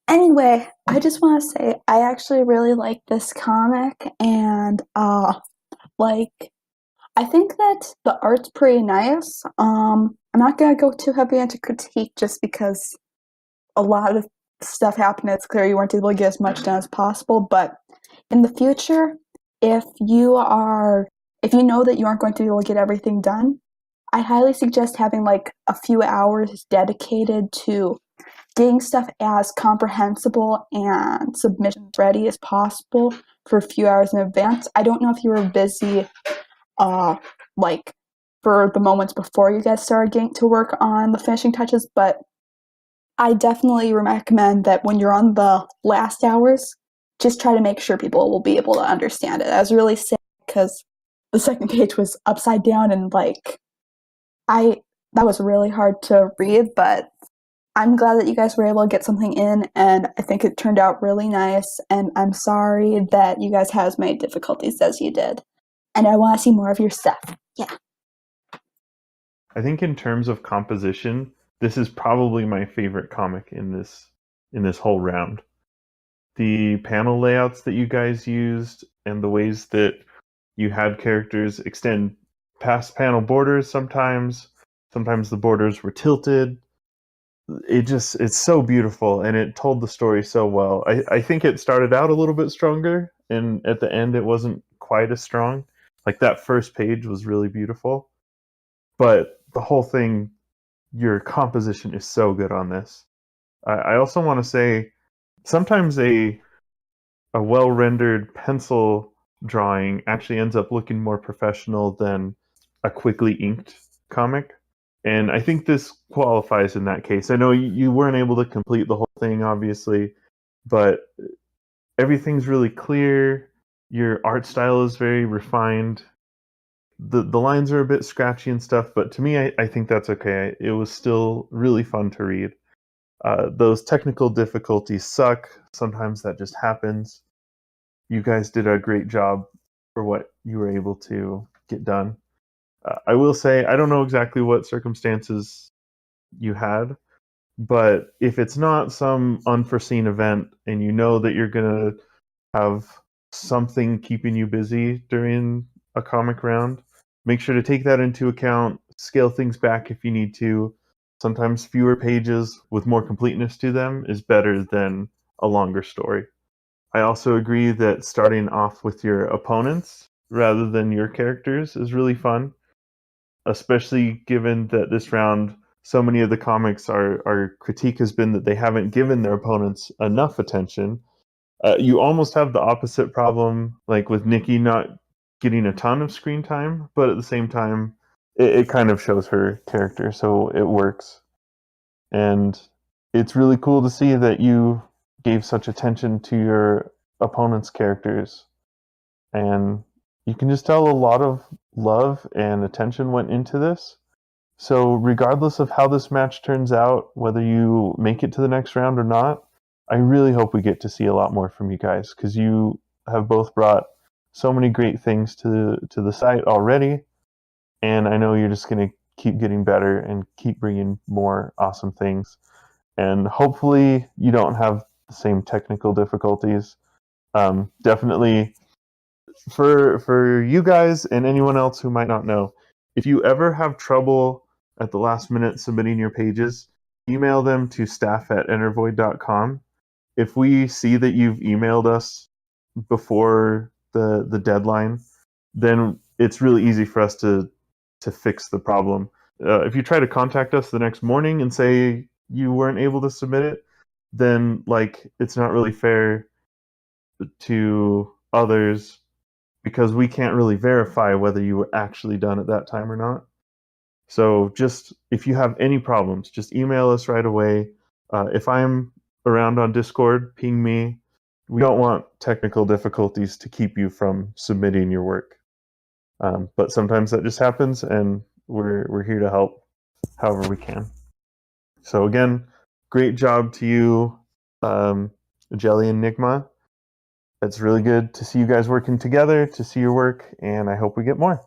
Anyway, I just want to say I actually really like this comic, and I think that the art's pretty nice. I'm not gonna go too heavy into critique just because a lot of stuff happened. It's clear you weren't able to get as much done as possible, but in the future, if you know that you aren't going to be able to get everything done, I highly suggest having like a few hours dedicated to getting stuff as comprehensible and submissions ready as possible for a few hours in advance. I don't know if you were busy for the moments before you guys started getting to work on the finishing touches, but I definitely recommend that when you're on the last hours, just try to make sure people will be able to understand it. I was really sad because the second page was upside down, and that was really hard to read, but I'm glad that you guys were able to get something in, and I think it turned out really nice, and I'm sorry that you guys had as many difficulties as you did. And I want to see more of your stuff. Yeah. I think in terms of composition, this is probably my favorite comic in this whole round. The panel layouts that you guys used and the ways that you had characters extend past panel borders sometimes the borders were tilted. It's so beautiful, and it told the story so well. I think it started out a little bit stronger, and at the end it wasn't quite as strong. Like that first page was really beautiful, but the whole thing, your composition is so good on this. I also want to say, sometimes a well-rendered pencil drawing actually ends up looking more professional than a quickly inked comic. And I think this qualifies in that case. I know you weren't able to complete the whole thing, obviously, but everything's really clear. Your art style is very refined. The lines are a bit scratchy and stuff, but to me, I think that's okay. It was still really fun to read. Those technical difficulties suck. Sometimes that just happens. You guys did a great job for what you were able to get done. I will say, I don't know exactly what circumstances you had, but if it's not some unforeseen event and you know that you're going to have something keeping you busy during a comic round, make sure to take that into account, scale things back if you need to. Sometimes fewer pages with more completeness to them is better than a longer story. I also agree that starting off with your opponents rather than your characters is really fun, especially given that this round, so many of the comics, our critique has been that they haven't given their opponents enough attention. You almost have the opposite problem, like with Nikki not getting a ton of screen time, but at the same time, it kind of shows her character, so it works. And it's really cool to see that you gave such attention to your opponent's characters. And you can just tell a lot of love and attention went into this. So regardless of how this match turns out, whether you make it to the next round or not, I really hope we get to see a lot more from you guys, because you have both brought so many great things to the site already, and I know you're just going to keep getting better and keep bringing more awesome things. And hopefully you don't have the same technical difficulties. Definitely for you guys and anyone else who might not know, if you ever have trouble at the last minute submitting your pages, email them to staff@entervoid.com. If we see that you've emailed us before the deadline, then it's really easy for us to fix the problem. If you try to contact us the next morning and say you weren't able to submit it, then it's not really fair to others, because we can't really verify whether you were actually done at that time or not. So just, if you have any problems, just email us right away. If I'm around on Discord, ping me. We don't want technical difficulties to keep you from submitting your work. But sometimes that just happens, and we're here to help however we can. So again, great job to you, Jelly and Nigma. It's really good to see you guys working together, to see your work, and I hope we get more.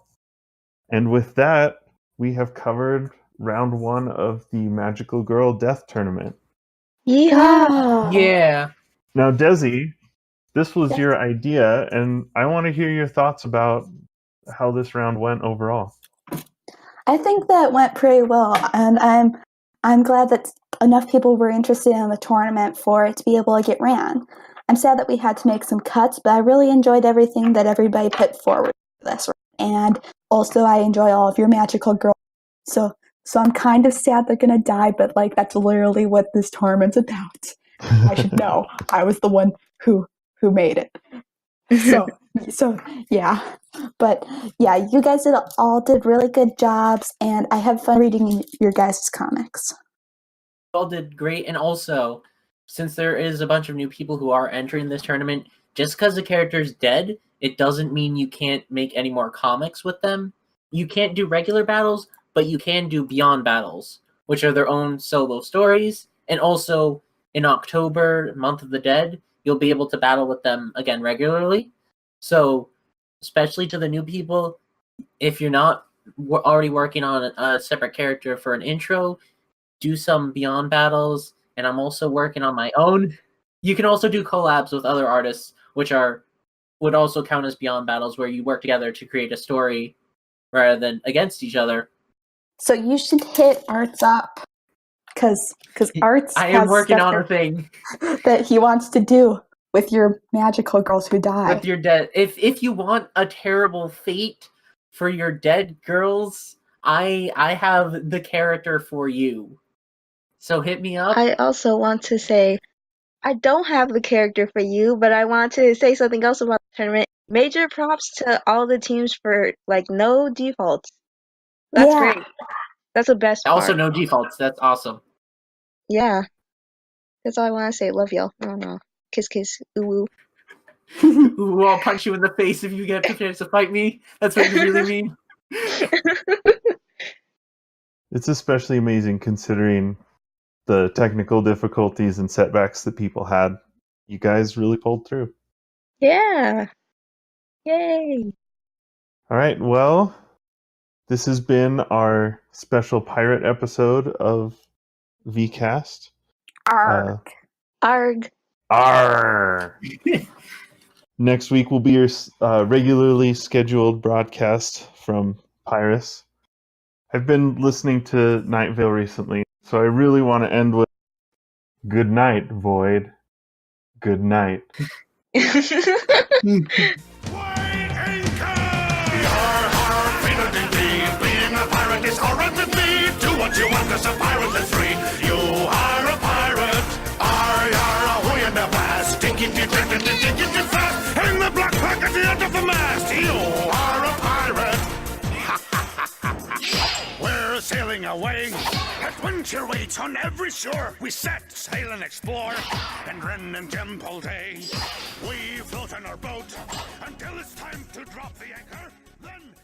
And with that, we have covered round 1 of the Magical Girl Death Tournament. Yeah. Yeah. Now, Desi, this was your idea, and I want to hear your thoughts about how this round went overall. I think that went pretty well, and I'm glad that enough people were interested in the tournament for it to be able to get ran. I'm sad that we had to make some cuts, but I really enjoyed everything that everybody put forward for this. And also, I enjoy all of your magical girls. So I'm kind of sad they're gonna die, but that's literally what this tournament's about. I should know. I was the one who made it. So yeah. But yeah, you guys all did really good jobs, and I have fun reading your guys' comics. All did great, and also, since there is a bunch of new people who are entering this tournament, just because the character's dead, it doesn't mean you can't make any more comics with them. You can't do regular battles, but you can do beyond battles, which are their own solo stories, And also in October, Month of the Dead, you'll be able to battle with them again regularly. So, especially to the new people, if you're not already working on a separate character for an intro, do some Beyond battles. And I'm also working on my own. You can also do collabs with other artists, which would also count as Beyond battles, where you work together to create a story rather than against each other. So you should hit Arts up, because Arts I am has working stuff on a thing that he wants to do with your magical girls who die. with your dead. If you want a terrible fate for your dead girls, I have the character for you. So hit me up. I also want to say, I don't have the character for you, but I want to say something else about the tournament. Major props to all the teams for no defaults. That's great. That's the best part. Also, no defaults. That's awesome. Yeah. That's all I want to say. Love y'all. I don't know. Kiss, kiss. Ooh, Ooh, I'll punch you in the face if you get the chance to fight me. That's what you really mean. It's especially amazing considering the technical difficulties and setbacks that people had. You guys really pulled through. Yeah. Yay. All right, well, this has been our special pirate episode of VCast. Arg. Arg. Arr! Next week will be your regularly scheduled broadcast from Pyras. I've been listening to Night Vale recently, so I really want to end with good night, Void. Good night. Do what you want, 'cause a pirate is free. You are a pirate. Ahoy in the blast. Tickety, fast. In the black pack at the end of the mast. You are a pirate. We're sailing away. Adventure waits on every shore. We set sail and explore. And Ren and Gem all day. We float on our boat until it's time to drop the anchor. Then